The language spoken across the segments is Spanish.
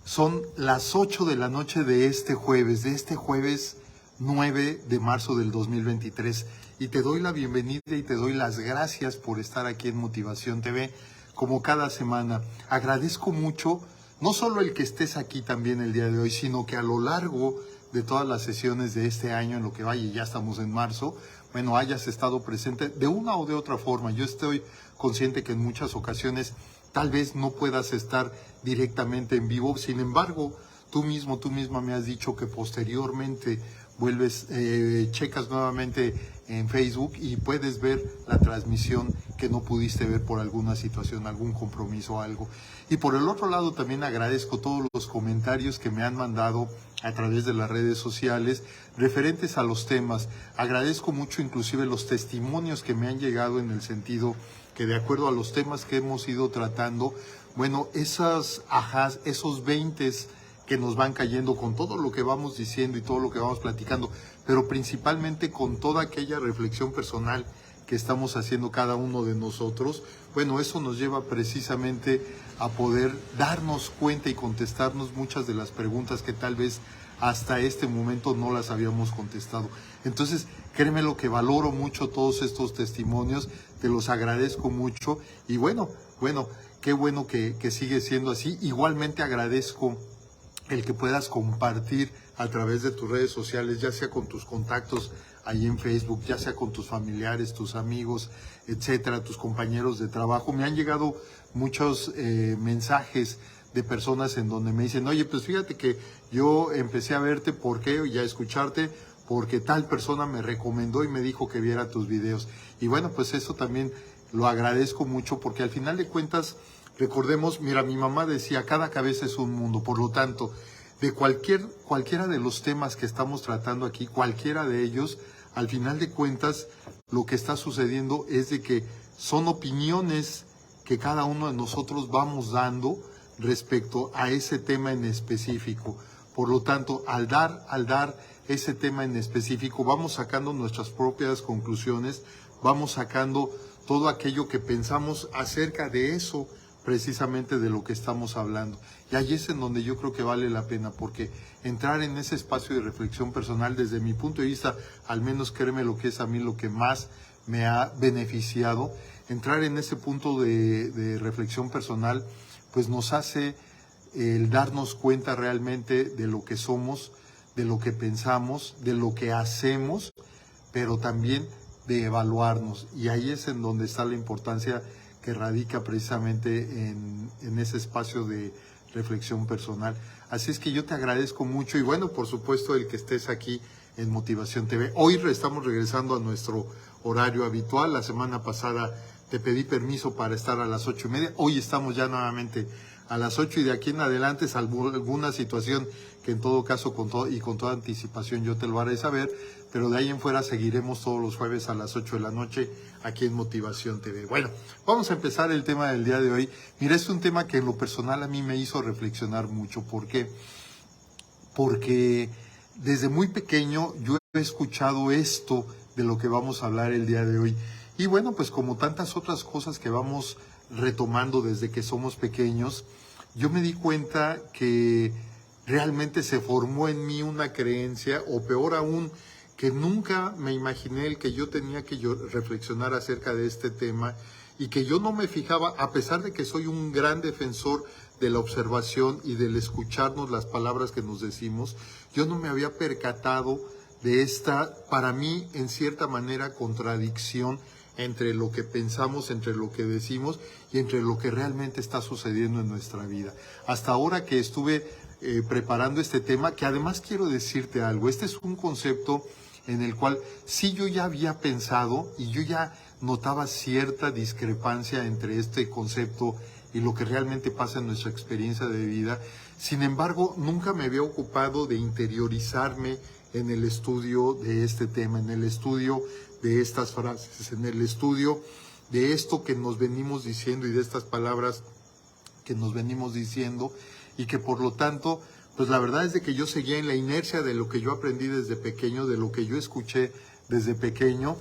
Son las 8 de la noche de este jueves 9 de marzo del 2023. Y te doy la bienvenida y te doy las gracias por estar aquí en Motivación TV, como cada semana. Agradezco mucho, no solo el que estés aquí también el día de hoy, sino que a lo largo de todas las sesiones de este año, en lo que vaya, y ya estamos en marzo, bueno, hayas estado presente de una o de otra forma. Yo estoy consciente que en muchas ocasiones tal vez no puedas estar directamente en vivo, sin embargo, tú misma me has dicho que posteriormente vuelves, checas nuevamente en Facebook y puedes ver la transmisión que no pudiste ver por alguna situación, algún compromiso o algo. Y por el otro lado también agradezco todos los comentarios que me han mandado a través de las redes sociales referentes a los temas. Agradezco mucho inclusive los testimonios que me han llegado en el sentido que de acuerdo a los temas que hemos ido tratando, bueno, esas ajás, esos veintes que nos van cayendo con todo lo que vamos diciendo y todo lo que vamos platicando, pero principalmente con toda aquella reflexión personal que estamos haciendo cada uno de nosotros, bueno, eso nos lleva precisamente a poder darnos cuenta y contestarnos muchas de las preguntas que tal vez hasta este momento no las habíamos contestado. Entonces, créeme lo que valoro mucho todos estos testimonios, te los agradezco mucho y bueno, qué bueno que sigue siendo así. Igualmente agradezco el que puedas compartir a través de tus redes sociales, ya sea con tus contactos ahí en Facebook, ya sea con tus familiares, tus amigos, etcétera, tus compañeros de trabajo. Me han llegado muchos mensajes de personas en donde me dicen, oye, pues fíjate que yo empecé a verte, ¿por qué? Y a escucharte, porque tal persona me recomendó y me dijo que viera tus videos. Y bueno, pues eso también lo agradezco mucho, porque al final de cuentas, recordemos, mira, mi mamá decía, cada cabeza es un mundo, por lo tanto, de cualquiera de los temas que estamos tratando aquí, cualquiera de ellos, al final de cuentas, lo que está sucediendo es de que son opiniones que cada uno de nosotros vamos dando respecto a ese tema en específico. Por lo tanto, al dar ese tema en específico, vamos sacando nuestras propias conclusiones, vamos sacando todo aquello que pensamos acerca de eso, precisamente de lo que estamos hablando. Y ahí es en donde yo creo que vale la pena, porque entrar en ese espacio de reflexión personal, desde mi punto de vista, al menos créeme lo que es a mí lo que más me ha beneficiado, entrar en ese punto de reflexión personal, pues nos hace el darnos cuenta realmente de lo que somos, de lo que pensamos, de lo que hacemos, pero también de evaluarnos. Y ahí es en donde está la importancia que radica precisamente en ese espacio de reflexión personal. Así es que yo te agradezco mucho y bueno, por supuesto, el que estés aquí en Motivación TV. Hoy estamos regresando a nuestro horario habitual. La semana pasada te pedí permiso para estar a las 8:30. Hoy estamos ya nuevamente a las 8 y de aquí en adelante, salvo alguna situación que en todo caso con toda anticipación yo te lo haré saber, pero de ahí en fuera seguiremos todos los jueves a las 8 de la noche aquí en Motivación TV. Bueno, vamos a empezar el tema del día de hoy. Mira, es un tema que en lo personal a mí me hizo reflexionar mucho. ¿Por qué? Porque desde muy pequeño yo he escuchado esto de lo que vamos a hablar el día de hoy. Y bueno, pues como tantas otras cosas que vamos retomando desde que somos pequeños, yo me di cuenta que realmente se formó en mí una creencia, o peor aún, que nunca me imaginé el que yo tenía que reflexionar acerca de este tema y que yo no me fijaba, a pesar de que soy un gran defensor de la observación y del escucharnos las palabras que nos decimos, yo no me había percatado de esta, para mí, en cierta manera, contradicción entre lo que pensamos, entre lo que decimos y entre lo que realmente está sucediendo en nuestra vida. Hasta ahora que estuve preparando este tema, que además quiero decirte algo, este es un concepto en el cual sí yo ya había pensado y yo ya notaba cierta discrepancia entre este concepto y lo que realmente pasa en nuestra experiencia de vida. Sin embargo, nunca me había ocupado de interiorizarme en el estudio de este tema, en el estudio de estas frases, en el estudio de esto que nos venimos diciendo y de estas palabras que nos venimos diciendo, y que por lo tanto, pues la verdad es de que yo seguía en la inercia de lo que yo aprendí desde pequeño, de lo que yo escuché desde pequeño,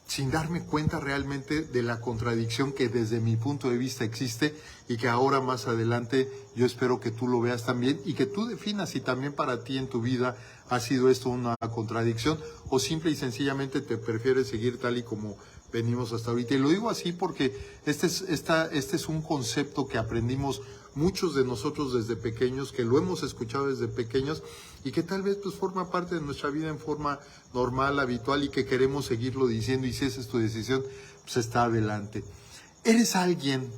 sin darme cuenta realmente de la contradicción que desde mi punto de vista existe y que ahora más adelante yo espero que tú lo veas también y que tú definas si también para ti en tu vida ha sido esto una contradicción o simple y sencillamente te prefieres seguir tal y como venimos hasta ahorita. Y lo digo así porque este es un concepto que aprendimos muchos de nosotros desde pequeños, que lo hemos escuchado desde pequeños y que tal vez pues forma parte de nuestra vida en forma normal, habitual y que queremos seguirlo diciendo y si esa es tu decisión, pues está adelante. ¿Eres alguien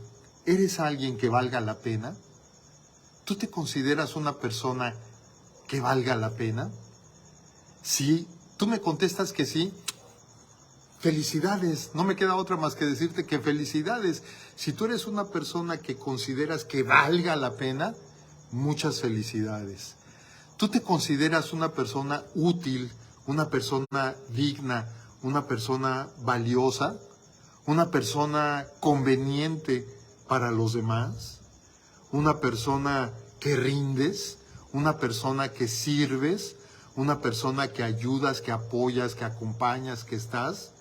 que valga la pena? ¿Tú te consideras una persona que valga la pena? Si tú me contestas que sí, felicidades, no me queda otra más que decirte que felicidades. Si tú eres una persona que consideras que valga la pena, muchas felicidades. Tú te consideras una persona útil, una persona digna, una persona valiosa, una persona conveniente para los demás, una persona que rindes, una persona que sirves, una persona que ayudas, que apoyas, que acompañas, que estás.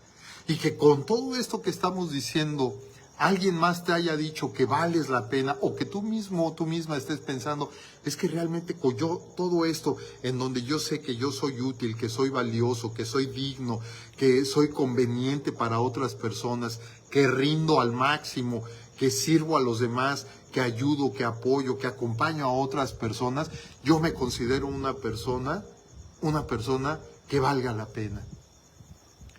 Y que con todo esto que estamos diciendo, alguien más te haya dicho que vales la pena o que tú mismo o tú misma estés pensando, es que realmente con yo todo esto en donde yo sé que yo soy útil, que soy valioso, que soy digno, que soy conveniente para otras personas, que rindo al máximo, que sirvo a los demás, que ayudo, que apoyo, que acompaño a otras personas, yo me considero una persona que valga la pena.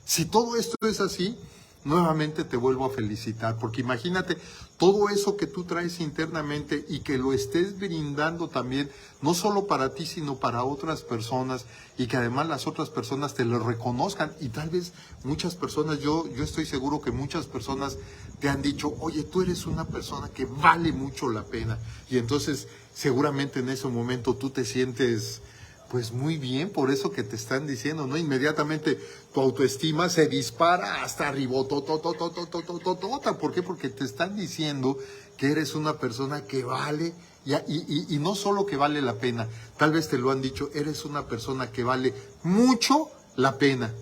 Si todo esto es así, nuevamente te vuelvo a felicitar, porque imagínate todo eso que tú traes internamente y que lo estés brindando también, no solo para ti, sino para otras personas, y que además las otras personas te lo reconozcan, y tal vez muchas personas, yo estoy seguro que muchas personas te han dicho, oye, tú eres una persona que vale mucho la pena, y entonces seguramente en ese momento tú te sientes pues muy bien por eso que te están diciendo, ¿no? Inmediatamente tu autoestima se dispara hasta arriba. ¿Por qué? Porque te están diciendo que eres una persona que vale, y no solo que vale la pena, tal vez te lo han dicho, eres una persona que vale mucho la pena.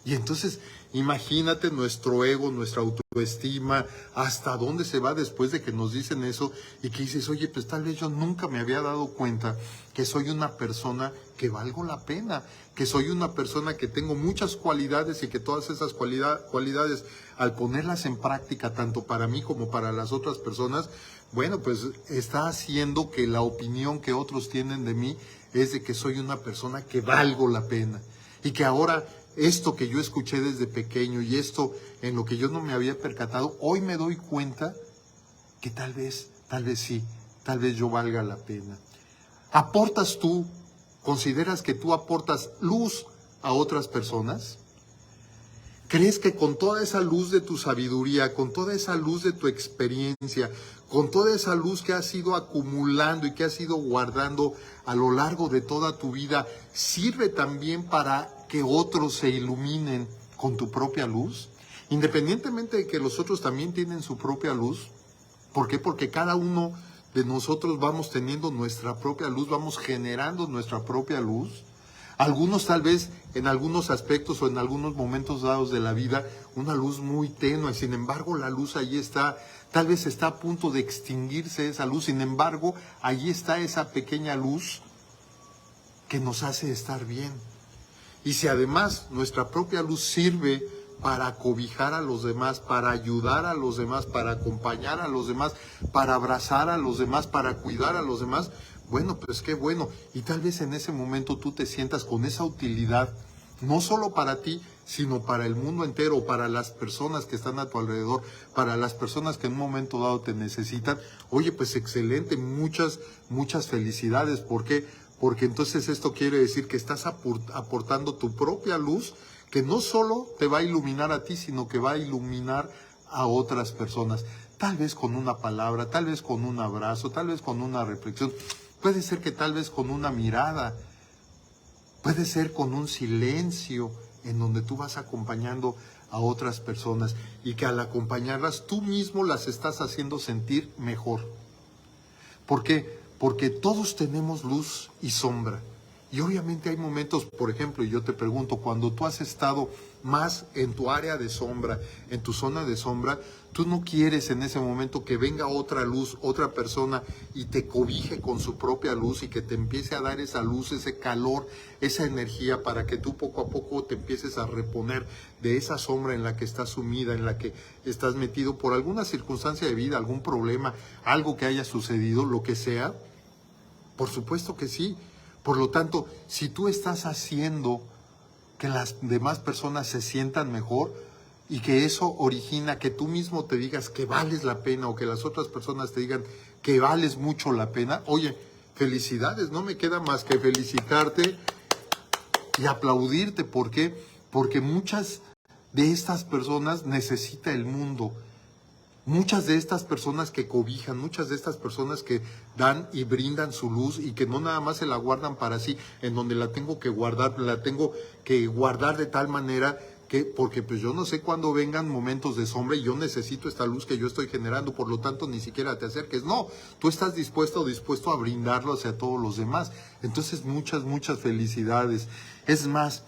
Y entonces, imagínate nuestro ego, nuestra autoestima, hasta dónde se va después de que nos dicen eso y que dices, oye, pues tal vez yo nunca me había dado cuenta que soy una persona que valgo la pena, que soy una persona que tengo muchas cualidades y que todas esas cualidades, al ponerlas en práctica, tanto para mí como para las otras personas, bueno, pues está haciendo que la opinión que otros tienen de mí es de que soy una persona que valgo la pena y que ahora esto que yo escuché desde pequeño y esto en lo que yo no me había percatado, hoy me doy cuenta que tal vez sí, tal vez yo valga la pena. ¿Aportas tú, consideras que tú aportas luz a otras personas? ¿Crees que con toda esa luz de tu sabiduría, con toda esa luz de tu experiencia, con toda esa luz que has ido acumulando y que has ido guardando a lo largo de toda tu vida, sirve también para que otros se iluminen con tu propia luz? Independientemente de que los otros también tienen su propia luz. ¿Por qué? Porque cada uno de nosotros vamos teniendo nuestra propia luz, vamos generando nuestra propia luz. Algunos tal vez en algunos aspectos o en algunos momentos dados de la vida, una luz muy tenue, sin embargo la luz ahí está, tal vez está a punto de extinguirse esa luz, sin embargo ahí está esa pequeña luz que nos hace estar bien. Y si además nuestra propia luz sirve para cobijar a los demás, para ayudar a los demás, para acompañar a los demás, para abrazar a los demás, para cuidar a los demás, bueno, pues qué bueno. Y tal vez en ese momento tú te sientas con esa utilidad, no solo para ti, sino para el mundo entero, para las personas que están a tu alrededor, para las personas que en un momento dado te necesitan. Oye, pues excelente, muchas felicidades. ¿Por qué? Porque entonces esto quiere decir que estás aportando tu propia luz, que no solo te va a iluminar a ti, sino que va a iluminar a otras personas. Tal vez con una palabra, tal vez con un abrazo, tal vez con una reflexión. Puede ser que tal vez con una mirada, puede ser con un silencio en donde tú vas acompañando a otras personas y que al acompañarlas tú mismo las estás haciendo sentir mejor. ¿Por qué? Porque todos tenemos luz y sombra. Y obviamente hay momentos, por ejemplo, y yo te pregunto, cuando tú has estado más en tu área de sombra, en tu zona de sombra, tú no quieres en ese momento que venga otra luz, otra persona y te cobije con su propia luz y que te empiece a dar esa luz, ese calor, esa energía para que tú poco a poco te empieces a reponer de esa sombra en la que estás sumida, en la que estás metido por alguna circunstancia de vida, algún problema, algo que haya sucedido, lo que sea. Por supuesto que sí. Por lo tanto, si tú estás haciendo que las demás personas se sientan mejor y que eso origina que tú mismo te digas que vales la pena o que las otras personas te digan que vales mucho la pena, oye, felicidades, no me queda más que felicitarte y aplaudirte. ¿Por qué? Porque muchas de estas personas necesita el mundo. Muchas de estas personas que cobijan, muchas de estas personas que dan y brindan su luz y que no nada más se la guardan para sí, en donde la tengo que guardar de tal manera que, porque pues yo no sé cuándo vengan momentos de sombra y yo necesito esta luz que yo estoy generando, por lo tanto ni siquiera te acerques. No, tú estás dispuesto a brindarlo hacia todos los demás. Entonces muchas felicidades. Es más,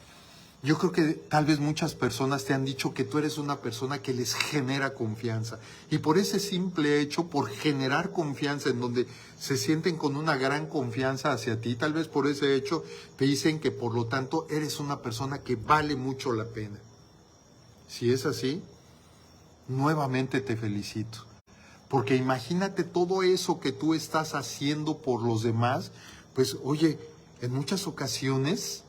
yo creo que tal vez muchas personas te han dicho que tú eres una persona que les genera confianza. Y por ese simple hecho, por generar confianza en donde se sienten con una gran confianza hacia ti, tal vez por ese hecho te dicen que por lo tanto eres una persona que vale mucho la pena. Si es así, nuevamente te felicito. Porque imagínate todo eso que tú estás haciendo por los demás, pues oye, en muchas ocasiones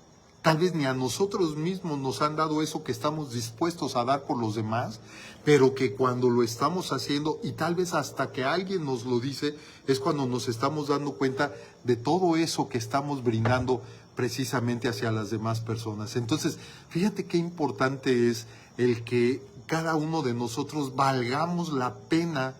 tal vez ni a nosotros mismos nos han dado eso que estamos dispuestos a dar por los demás, pero que cuando lo estamos haciendo y tal vez hasta que alguien nos lo dice, es cuando nos estamos dando cuenta de todo eso que estamos brindando precisamente hacia las demás personas. Entonces, fíjate qué importante es el que cada uno de nosotros valgamos la pena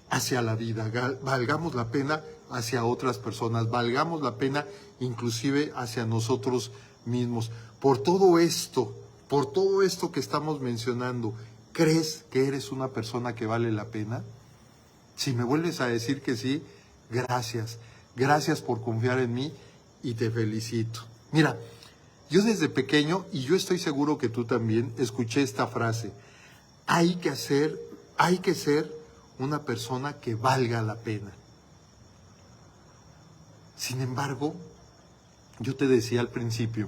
hacia la vida, valgamos la pena hacia otras personas, valgamos la pena inclusive hacia nosotros mismos. Por todo esto que estamos mencionando, ¿crees que eres una persona que vale la pena? Si me vuelves a decir que sí, gracias. Gracias por confiar en mí y te felicito. Mira, yo desde pequeño, y yo estoy seguro que tú también, escuché esta frase: hay que ser una persona que valga la pena. Sin embargo, yo te decía al principio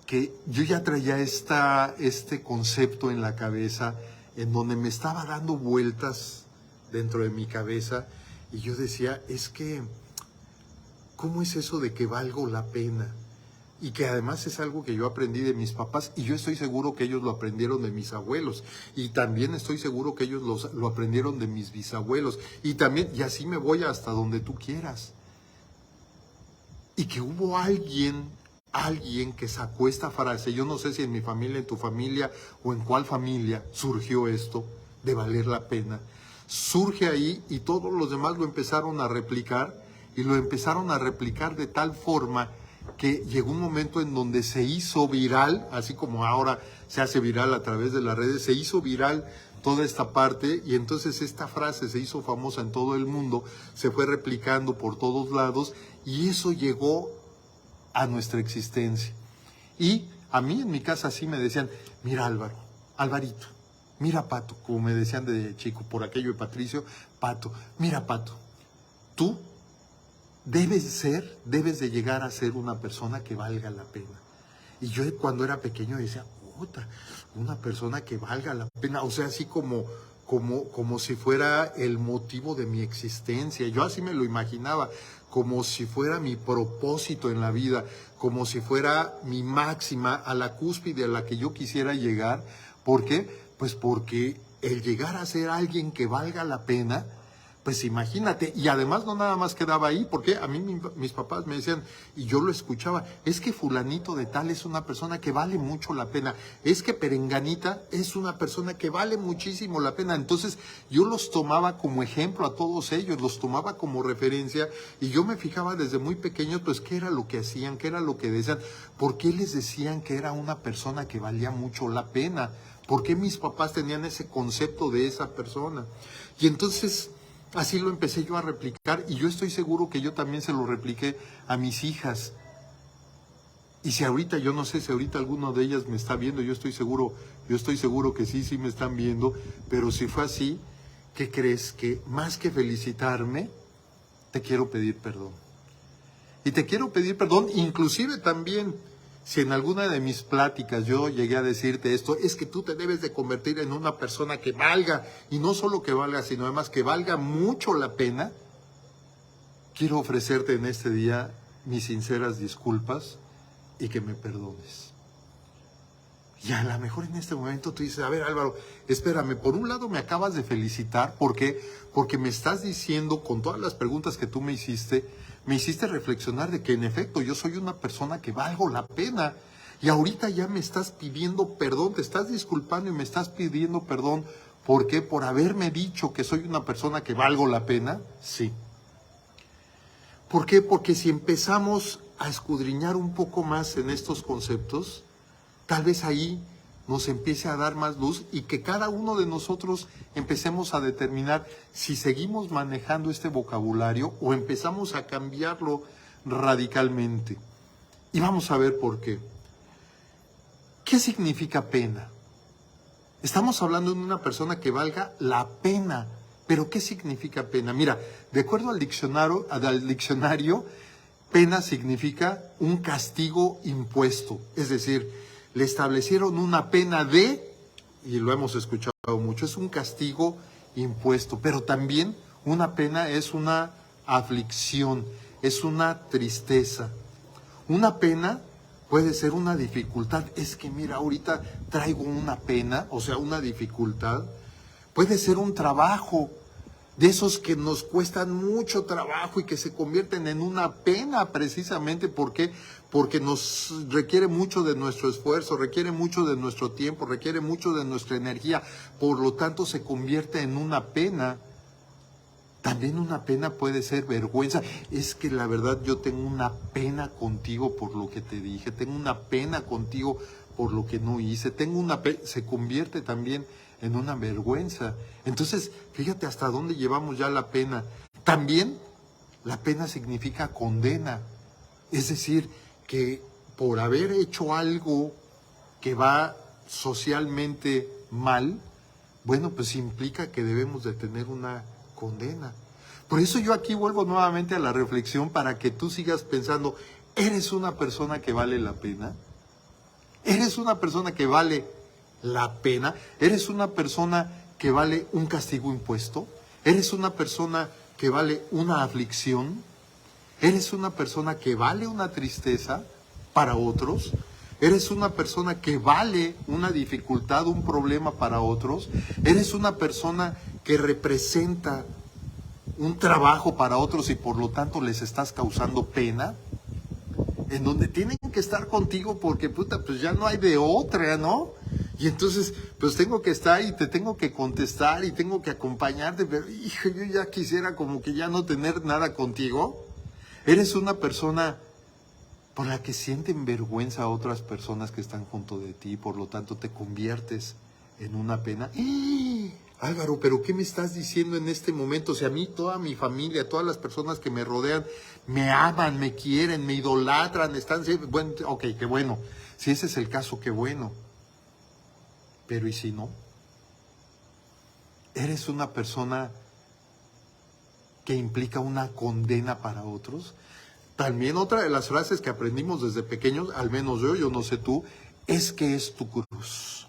que yo ya traía este concepto en la cabeza, en donde me estaba dando vueltas dentro de mi cabeza, y yo decía, es que, ¿cómo es eso de que valgo la pena? Y que además es algo que yo aprendí de mis papás, y yo estoy seguro que ellos lo aprendieron de mis abuelos, y también estoy seguro que ellos lo aprendieron de mis bisabuelos, y también, y así me voy hasta donde tú quieras. Y que hubo alguien que sacó esta frase, yo no sé si en mi familia, en tu familia, o en cuál familia surgió esto de valer la pena. Surge ahí y todos los demás lo empezaron a replicar, y lo empezaron a replicar de tal forma que llegó un momento en donde se hizo viral, así como ahora se hace viral a través de las redes, se hizo viral toda esta parte, y entonces esta frase se hizo famosa en todo el mundo, se fue replicando por todos lados, y eso llegó a nuestra existencia. Y a mí en mi casa sí me decían, mira Álvaro, Alvarito, mira Pato, como me decían de chico, por aquello de Patricio, Pato, mira Pato, tú debes de llegar a ser una persona que valga la pena. Y yo cuando era pequeño decía, puta, una persona que valga la pena, o sea, así como si fuera el motivo de mi existencia. Yo así me lo imaginaba, como si fuera mi propósito en la vida, como si fuera mi máxima, a la cúspide a la que yo quisiera llegar. ¿Por qué? Pues porque el llegar a ser alguien que valga la pena, pues imagínate, y además no nada más quedaba ahí, porque a mí mis papás me decían, y yo lo escuchaba, es que fulanito de tal es una persona que vale mucho la pena, es que perenganita es una persona que vale muchísimo la pena. Entonces yo los tomaba como ejemplo a todos ellos, los tomaba como referencia, y yo me fijaba desde muy pequeño, pues qué era lo que hacían, qué era lo que decían, por qué les decían que era una persona que valía mucho la pena, por qué mis papás tenían ese concepto de esa persona. Y entonces Así lo empecé yo a replicar y yo estoy seguro que yo también se lo repliqué a mis hijas. Y si ahorita, yo no sé si ahorita alguno de ellas me está viendo, yo estoy seguro que sí me están viendo, pero si fue así, ¿qué crees? Que más que felicitarme, te quiero pedir perdón. Y te quiero pedir perdón, inclusive también, si en alguna de mis pláticas yo llegué a decirte esto, es que tú te debes de convertir en una persona que valga, y no solo que valga, sino además que valga mucho la pena. Quiero ofrecerte en este día mis sinceras disculpas y que me perdones. Y a lo mejor en este momento tú dices, a ver Álvaro, espérame, por un lado me acabas de felicitar, ¿por qué? Porque me estás diciendo, con todas las preguntas que tú me hiciste reflexionar de que en efecto yo soy una persona que valgo la pena. Y ahorita ya me estás pidiendo perdón, te estás disculpando y me estás pidiendo perdón. ¿Por qué? Por haberme dicho que soy una persona que valgo la pena. Sí. ¿Por qué? Porque si empezamos a escudriñar un poco más en estos conceptos, tal vez ahí nos empiece a dar más luz y que cada uno de nosotros empecemos a determinar si seguimos manejando este vocabulario o empezamos a cambiarlo radicalmente. Y vamos a ver por qué. ¿Qué significa pena? Estamos hablando de una persona que valga la pena. ¿Pero qué significa pena? Mira, de acuerdo al diccionario, pena significa un castigo impuesto. Es decir, le establecieron una pena de, y lo hemos escuchado mucho, es un castigo impuesto. Pero también una pena es una aflicción, es una tristeza. Una pena puede ser una dificultad. Es que mira, ahorita traigo una pena, o sea, una dificultad. Puede ser un trabajo, de esos que nos cuestan mucho trabajo y que se convierten en una pena precisamente. ¿Por qué? Porque nos requiere mucho de nuestro esfuerzo, requiere mucho de nuestro tiempo, requiere mucho de nuestra energía. Por lo tanto, se convierte en una pena. También una pena puede ser vergüenza. Es que la verdad yo tengo una pena contigo por lo que te dije, tengo una pena contigo por lo que no hice, tengo una pena, se convierte también en una vergüenza. Entonces, fíjate hasta dónde llevamos ya la pena. También la pena significa condena. Es decir, que por haber hecho algo que va socialmente mal, bueno, pues implica que debemos de tener una condena. Por eso yo aquí vuelvo nuevamente a la reflexión para que tú sigas pensando, ¿eres una persona que vale la pena? ¿Eres una persona que vale la pena? ¿Eres una persona que vale un castigo impuesto? ¿Eres una persona que vale una aflicción? ¿Eres una persona que vale una tristeza para otros? ¿Eres una persona que vale una dificultad, un problema para otros? ¿Eres una persona que representa un trabajo para otros y por lo tanto les estás causando pena? En donde tienen que estar contigo porque puta, pues ya no hay de otra, ¿no? Y entonces, pues tengo que estar y te tengo que contestar y tengo que acompañarte, pero hijo, yo ya quisiera como que ya no tener nada contigo. Eres una persona por la que sienten vergüenza a otras personas que están junto de ti, por lo tanto te conviertes en una pena. ¡Eh! Álvaro, ¿pero qué me estás diciendo en este momento? O sea, a mí, toda mi familia, todas las personas que me rodean, me aman, me quieren, me idolatran, están siempre... Bueno, ok, qué bueno. Si ese es el caso, qué bueno. Pero ¿y si no? ¿Eres una persona que implica una condena para otros? También otra de las frases que aprendimos desde pequeños, al menos yo no sé tú, es que es tu cruz.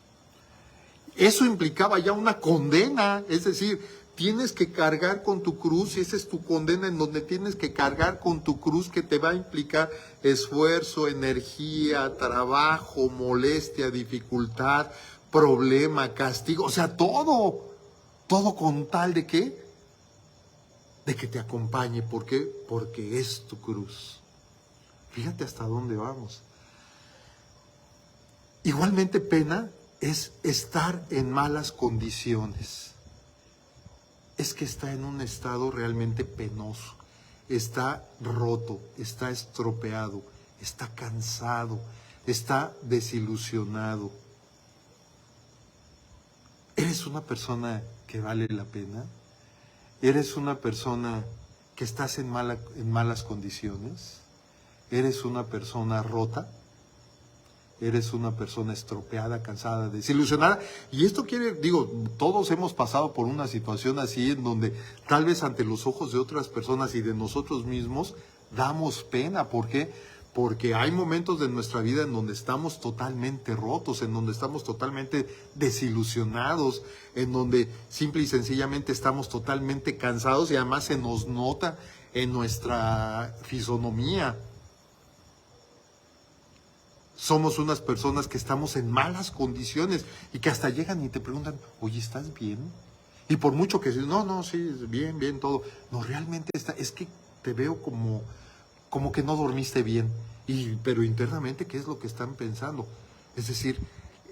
Eso implicaba ya una condena, es decir, tienes que cargar con tu cruz y esa es tu condena en donde tienes que cargar con tu cruz que te va a implicar esfuerzo, energía, trabajo, molestia, dificultad, problema, castigo, o sea, todo con tal de ¿qué? De que te acompañe. ¿Por qué? Porque es tu cruz. Fíjate hasta dónde vamos. Igualmente pena es estar en malas condiciones. Es que está en un estado realmente penoso. Está roto, está estropeado, está cansado, está desilusionado. ¿Eres una persona que vale la pena? ¿Eres una persona que estás en malas condiciones? ¿Eres una persona rota? ¿Eres una persona estropeada, cansada, desilusionada? Y esto quiere, digo, todos hemos pasado por una situación así en donde tal vez ante los ojos de otras personas y de nosotros mismos damos pena. ¿Por qué? Porque hay momentos de nuestra vida en donde estamos totalmente rotos, en donde estamos totalmente desilusionados, en donde simple y sencillamente estamos totalmente cansados y además se nos nota en nuestra fisonomía. Somos unas personas que estamos en malas condiciones y que hasta llegan y te preguntan, oye, ¿estás bien? Y por mucho que dices, no, sí, bien, bien, todo. No, realmente es que te veo como que no dormiste bien. Pero internamente, ¿qué es lo que están pensando? Es decir,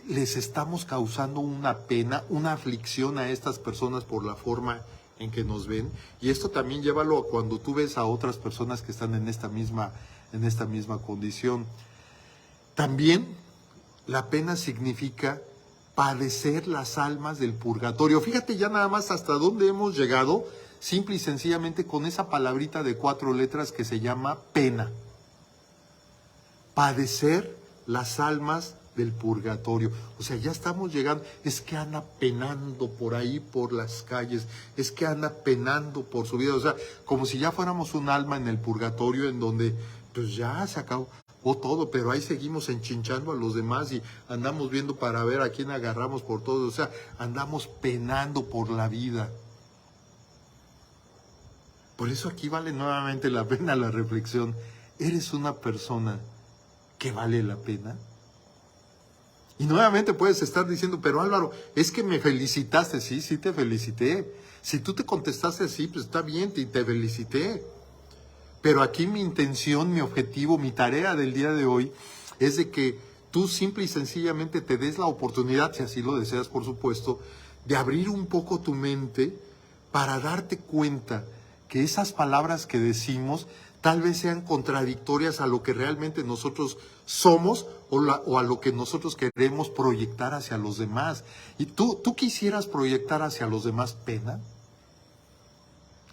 les estamos causando una pena, una aflicción a estas personas por la forma en que nos ven. Y esto también llévalo a cuando tú ves a otras personas que están en esta misma condición. También la pena significa padecer las almas del purgatorio. Fíjate ya nada más hasta dónde hemos llegado, simple y sencillamente con esa palabrita de 4 letras que se llama pena. Padecer las almas del purgatorio. O sea, ya estamos llegando, es que anda penando por ahí, por las calles, es que anda penando por su vida. O sea, como si ya fuéramos un alma en el purgatorio en donde pues ya se acabó todo, pero ahí seguimos enchinchando a los demás y andamos viendo para ver a quién agarramos por todo. O sea, andamos penando por la vida. Por eso aquí vale nuevamente la pena la reflexión. ¿Eres una persona que vale la pena? Y nuevamente puedes estar diciendo, pero Álvaro, es que me felicitaste. Sí, sí te felicité. Si tú te contestaste así, pues está bien, te felicité. Pero aquí mi intención, mi objetivo, mi tarea del día de hoy es de que tú simple y sencillamente te des la oportunidad, si así lo deseas por supuesto, de abrir un poco tu mente para darte cuenta que esas palabras que decimos tal vez sean contradictorias a lo que realmente nosotros somos o a lo que nosotros queremos proyectar hacia los demás. ¿Y tú quisieras proyectar hacia los demás pena?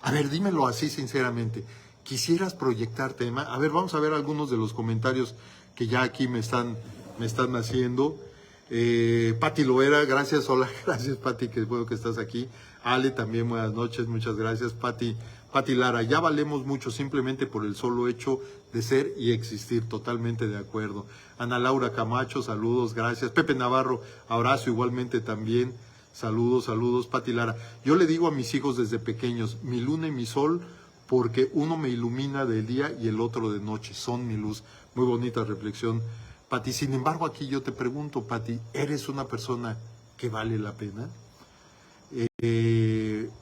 A ver, dímelo así sinceramente. ¿Quisieras proyectar tema? A ver, vamos a ver algunos de los comentarios que ya aquí me están haciendo. Pati Loera, gracias, hola, gracias Pati, que bueno que estás aquí. Ale también, buenas noches, muchas gracias. Pati Lara, ya valemos mucho simplemente por el solo hecho de ser y existir, totalmente de acuerdo. Ana Laura Camacho, saludos, gracias. Pepe Navarro, abrazo igualmente también. Saludos, Pati Lara. Yo le digo a mis hijos desde pequeños, mi luna y mi sol, porque uno me ilumina de día y el otro de noche, son mi luz. Muy bonita reflexión, Pati. Sin embargo, aquí yo te pregunto, Pati, ¿eres una persona que vale la pena?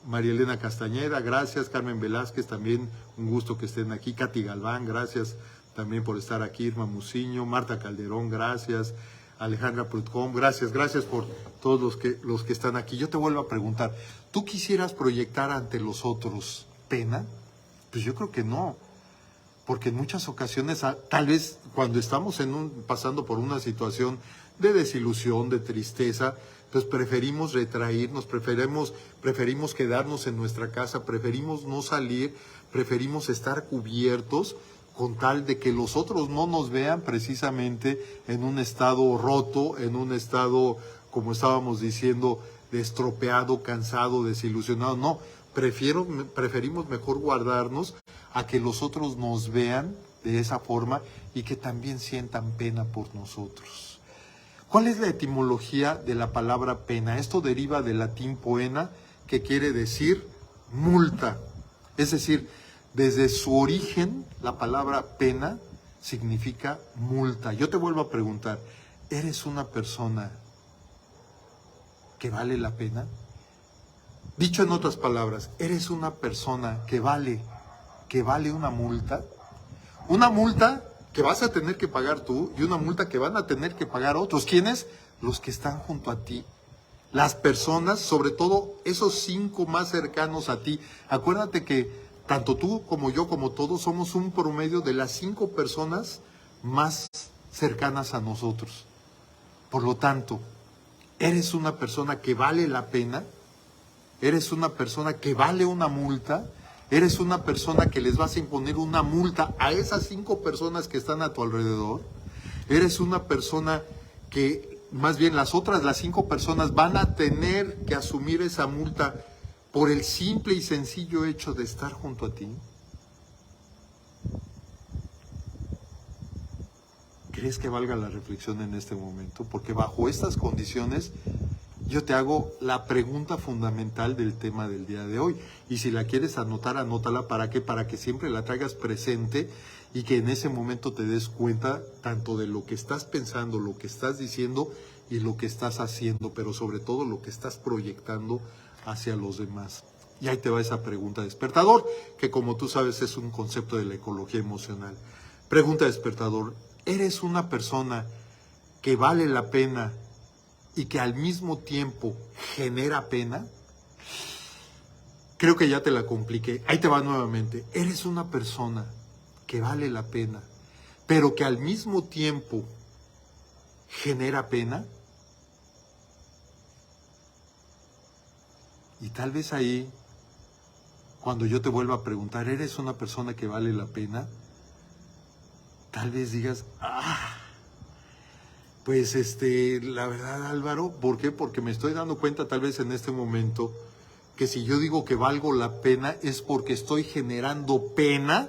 María Elena Castañeda, gracias. Carmen Velázquez, también un gusto que estén aquí. Katy Galván, gracias también por estar aquí. Irma Muciño, Marta Calderón, gracias. Alejandra Prutcom, gracias por todos los que están aquí. Yo te vuelvo a preguntar, ¿tú quisieras proyectar ante los otros pena? Pues yo creo que no, porque en muchas ocasiones, tal vez cuando estamos pasando por una situación de desilusión, de tristeza, pues preferimos retraernos, preferimos quedarnos en nuestra casa, preferimos no salir, preferimos estar cubiertos con tal de que los otros no nos vean precisamente en un estado roto, en un estado, como estábamos diciendo, estropeado, cansado, desilusionado. No, preferimos mejor guardarnos a que los otros nos vean de esa forma y que también sientan pena por nosotros. ¿Cuál es la etimología de la palabra pena? Esto deriva del latín poena, que quiere decir multa. Es decir, desde su origen, la palabra pena significa multa. Yo te vuelvo a preguntar, ¿eres una persona que vale la pena? Dicho en otras palabras, ¿eres una persona que vale una multa? Una multa que vas a tener que pagar tú y una multa que van a tener que pagar otros. ¿Quiénes? Los que están junto a ti. Las personas, sobre todo esos 5 más cercanos a ti. Acuérdate que tanto tú como yo, como todos, somos un promedio de las 5 personas más cercanas a nosotros. Por lo tanto, ¿eres una persona que vale la pena? ¿Eres una persona que vale una multa? ¿Eres una persona que les vas a imponer una multa a esas 5 personas que están a tu alrededor? ¿Eres una persona que, más bien las 5 personas van a tener que asumir esa multa por el simple y sencillo hecho de estar junto a ti? ¿Crees que valga la reflexión en este momento? Porque bajo estas condiciones yo te hago la pregunta fundamental del tema del día de hoy. Y si la quieres anotar, anótala. ¿Para qué? Para que siempre la traigas presente y que en ese momento te des cuenta tanto de lo que estás pensando, lo que estás diciendo y lo que estás haciendo, pero sobre todo lo que estás proyectando hacia los demás. Y ahí te va esa pregunta despertador, que como tú sabes es un concepto de la ecología emocional. Pregunta despertador: ¿eres una persona que vale la pena y que al mismo tiempo genera pena? Creo que ya te la compliqué. Ahí te va nuevamente. ¿Eres una persona que vale la pena, pero que al mismo tiempo genera pena? Y tal vez ahí, cuando yo te vuelva a preguntar, ¿eres una persona que vale la pena? Tal vez digas, pues la verdad, Álvaro, ¿por qué? Porque me estoy dando cuenta tal vez en este momento que si yo digo que valgo la pena es porque estoy generando pena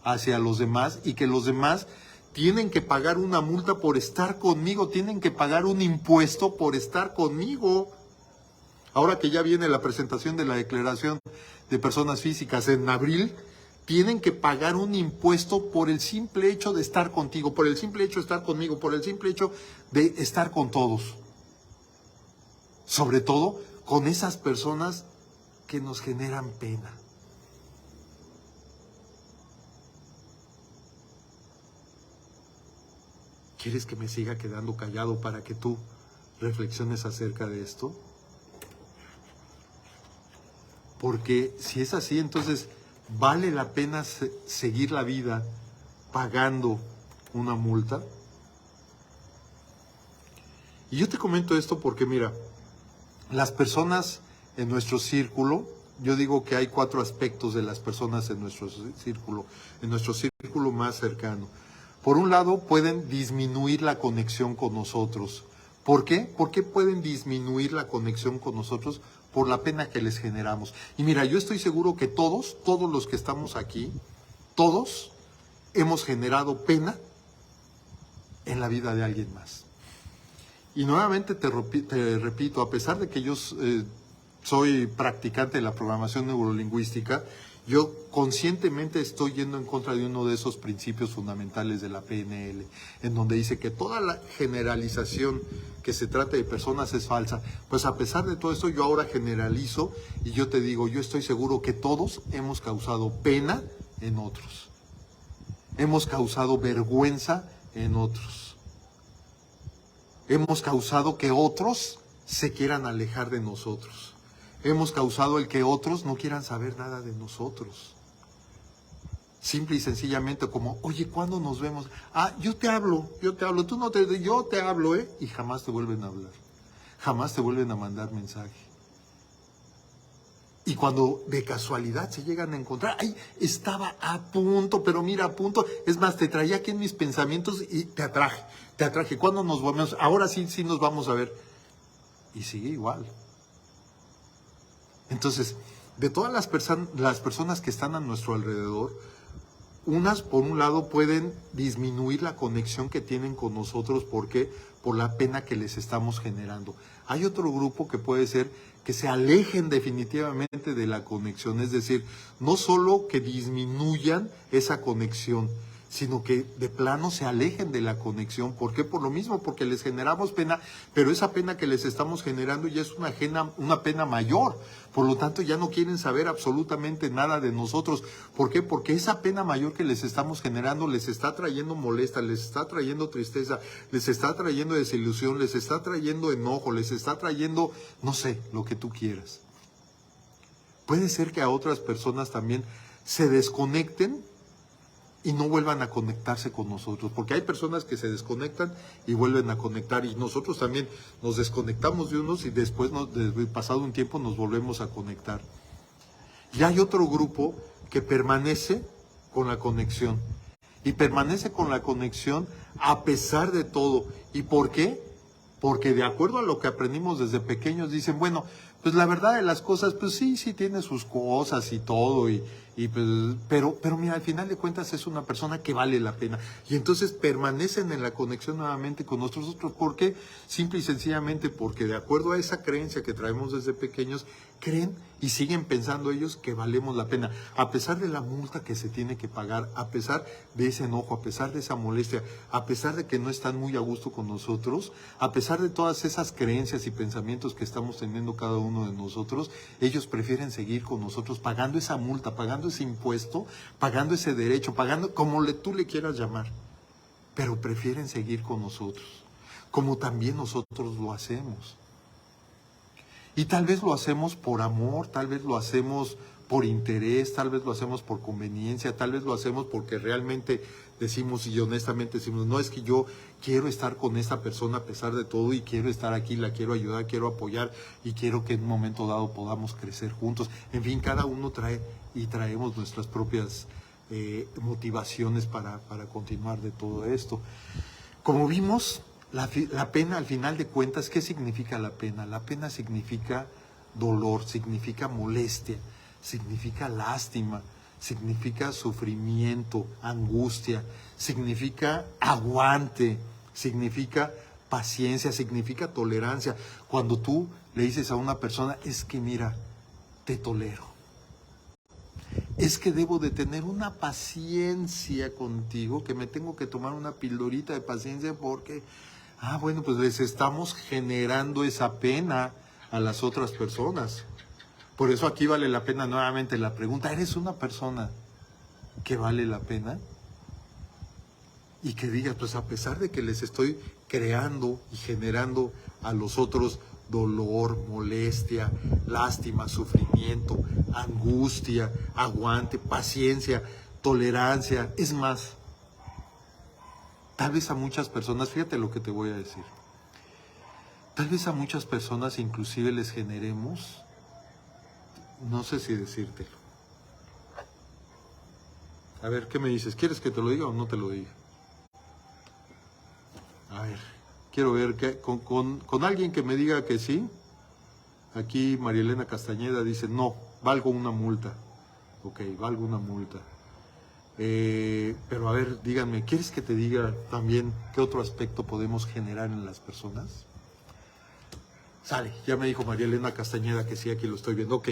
hacia los demás y que los demás tienen que pagar una multa por estar conmigo, tienen que pagar un impuesto por estar conmigo. Ahora que ya viene la presentación de la declaración de personas físicas en abril, tienen que pagar un impuesto por el simple hecho de estar contigo, por el simple hecho de estar conmigo, por el simple hecho de estar con todos. Sobre todo con esas personas que nos generan pena. ¿Quieres que me siga quedando callado para que tú reflexiones acerca de esto? Porque si es así, entonces ¿vale la pena seguir la vida pagando una multa? Y yo te comento esto porque mira, las personas en nuestro círculo, yo digo que hay 4 aspectos de las personas en nuestro círculo más cercano. Por un lado, pueden disminuir la conexión con nosotros. ¿Por qué? ¿Por qué pueden disminuir la conexión con nosotros? Por la pena que les generamos. Y mira, yo estoy seguro que todos los que estamos aquí, todos hemos generado pena en la vida de alguien más. Y nuevamente te repito, a pesar de que yo soy practicante de la programación neurolingüística, yo conscientemente estoy yendo en contra de uno de esos principios fundamentales de la PNL, en donde dice que toda la generalización que se trata de personas es falsa. Pues a pesar de todo esto, yo ahora generalizo y yo te digo, yo estoy seguro que todos hemos causado pena en otros. Hemos causado vergüenza en otros. Hemos causado que otros se quieran alejar de nosotros. Hemos causado el que otros no quieran saber nada de nosotros. Simple y sencillamente como, oye, ¿cuándo nos vemos? Yo te hablo, tú no te, yo te hablo, y jamás te vuelven a hablar. Jamás te vuelven a mandar mensaje. Y cuando de casualidad se llegan a encontrar, estaba a punto, pero mira, a punto. Es más, te traía aquí en mis pensamientos y te atraje. ¿Cuándo nos vemos? Ahora sí nos vamos a ver. Y sigue igual. Entonces, de todas las personas que están a nuestro alrededor, unas, por un lado, pueden disminuir la conexión que tienen con nosotros. ¿Por qué? Por la pena que les estamos generando. Hay otro grupo que puede ser que se alejen definitivamente de la conexión. Es decir, no solo que disminuyan esa conexión, sino que de plano se alejen de la conexión. ¿Por qué? Por lo mismo, porque les generamos pena, pero esa pena que les estamos generando ya es una pena mayor. Por lo tanto, ya no quieren saber absolutamente nada de nosotros. ¿Por qué? Porque esa pena mayor que les estamos generando les está trayendo molestia, les está trayendo tristeza, les está trayendo desilusión, les está trayendo enojo, les está trayendo, no sé, lo que tú quieras. Puede ser que a otras personas también se desconecten y no vuelvan a conectarse con nosotros, porque hay personas que se desconectan y vuelven a conectar, y nosotros también nos desconectamos de unos y después, pasado un tiempo, nos volvemos a conectar. Y hay otro grupo que permanece con la conexión, y permanece con la conexión a pesar de todo. ¿Y por qué? Porque de acuerdo a lo que aprendimos desde pequeños, dicen, bueno, pues la verdad de las cosas, pues sí tiene sus cosas y todo, pues, pero mira, al final de cuentas es una persona que vale la pena. Y entonces permanecen en la conexión nuevamente con nosotros. ¿Por qué? Simple y sencillamente porque de acuerdo a esa creencia que traemos desde pequeños, creen y siguen pensando ellos que valemos la pena, a pesar de la multa que se tiene que pagar, a pesar de ese enojo, a pesar de esa molestia, a pesar de que no están muy a gusto con nosotros, a pesar de todas esas creencias y pensamientos que estamos teniendo cada uno de nosotros, ellos prefieren seguir con nosotros pagando esa multa, pagando ese impuesto, pagando ese derecho, pagando como tú le quieras llamar, pero prefieren seguir con nosotros, como también nosotros lo hacemos. Y tal vez lo hacemos por amor, tal vez lo hacemos por interés, tal vez lo hacemos por conveniencia, tal vez lo hacemos porque realmente decimos y honestamente decimos, no, es que yo quiero estar con esta persona a pesar de todo y quiero estar aquí, la quiero ayudar, quiero apoyar y quiero que en un momento dado podamos crecer juntos. En fin, cada uno trae y traemos nuestras propias motivaciones para continuar de todo esto. Como vimos, la pena, al final de cuentas, ¿qué significa la pena? La pena significa dolor, significa molestia, significa lástima, significa sufrimiento, angustia, significa aguante, significa paciencia, significa tolerancia. Cuando tú le dices a una persona, es que mira, te tolero. Es que debo de tener una paciencia contigo, que me tengo que tomar una pildorita de paciencia porque, bueno, pues les estamos generando esa pena a las otras personas. Por eso aquí vale la pena nuevamente la pregunta, ¿eres una persona que vale la pena? Y que digas, pues a pesar de que les estoy creando y generando a los otros dolor, molestia, lástima, sufrimiento, angustia, aguante, paciencia, tolerancia. Es más, tal vez a muchas personas, fíjate lo que te voy a decir, tal vez a muchas personas inclusive les generemos, no sé si decírtelo. A ver, ¿qué me dices? ¿Quieres que te lo diga o no te lo diga? A ver, quiero ver que con alguien que me diga que sí. Aquí María Elena Castañeda dice, no, valgo una multa. Ok, valgo una multa. Pero a ver, díganme, ¿quieres que te diga también qué otro aspecto podemos generar en las personas? Sale, ya me dijo María Elena Castañeda que sí, aquí lo estoy viendo. Ok,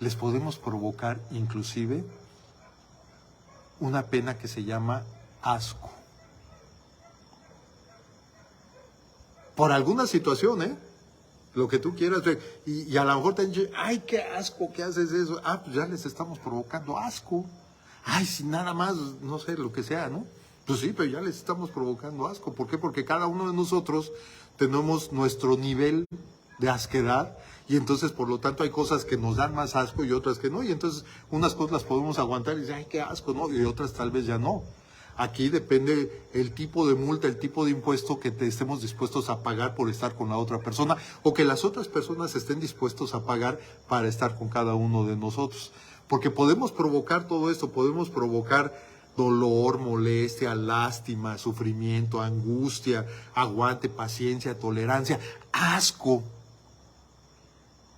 les podemos provocar inclusive una pena que se llama asco. Por alguna situación, lo que tú quieras, y a lo mejor te dicen, ay, qué asco, ¿qué haces eso? Pues ya les estamos provocando asco. Ay, si nada más, no sé, lo que sea, ¿no? Pues sí, pero ya les estamos provocando asco. ¿Por qué? Porque cada uno de nosotros tenemos nuestro nivel de asquedad, y entonces, por lo tanto, hay cosas que nos dan más asco y otras que no, y entonces unas cosas las podemos aguantar y decir, ay, qué asco, ¿no? Y otras tal vez ya no. Aquí depende el tipo de multa, el tipo de impuesto que estemos dispuestos a pagar por estar con la otra persona, o que las otras personas estén dispuestos a pagar para estar con cada uno de nosotros. Porque podemos provocar todo esto, podemos provocar dolor, molestia, lástima, sufrimiento, angustia, aguante, paciencia, tolerancia, asco.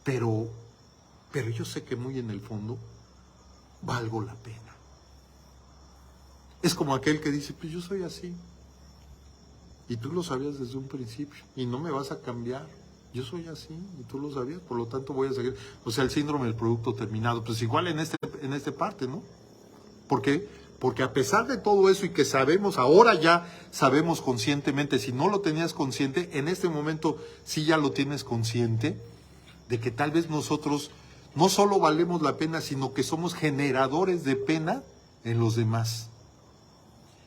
Pero yo sé que muy en el fondo valgo la pena. Es como aquel que dice, pues yo soy así. Y tú lo sabías desde un principio. Y no me vas a cambiar. Yo soy así y tú lo sabías. Por lo tanto voy a seguir. O sea, el síndrome del producto terminado. Pues igual en este parte, ¿no? ¿Por qué? Porque a pesar de todo eso y que sabemos, ahora ya sabemos conscientemente, si no lo tenías consciente, en este momento sí ya lo tienes consciente, de que tal vez nosotros no solo valemos la pena, sino que somos generadores de pena en los demás.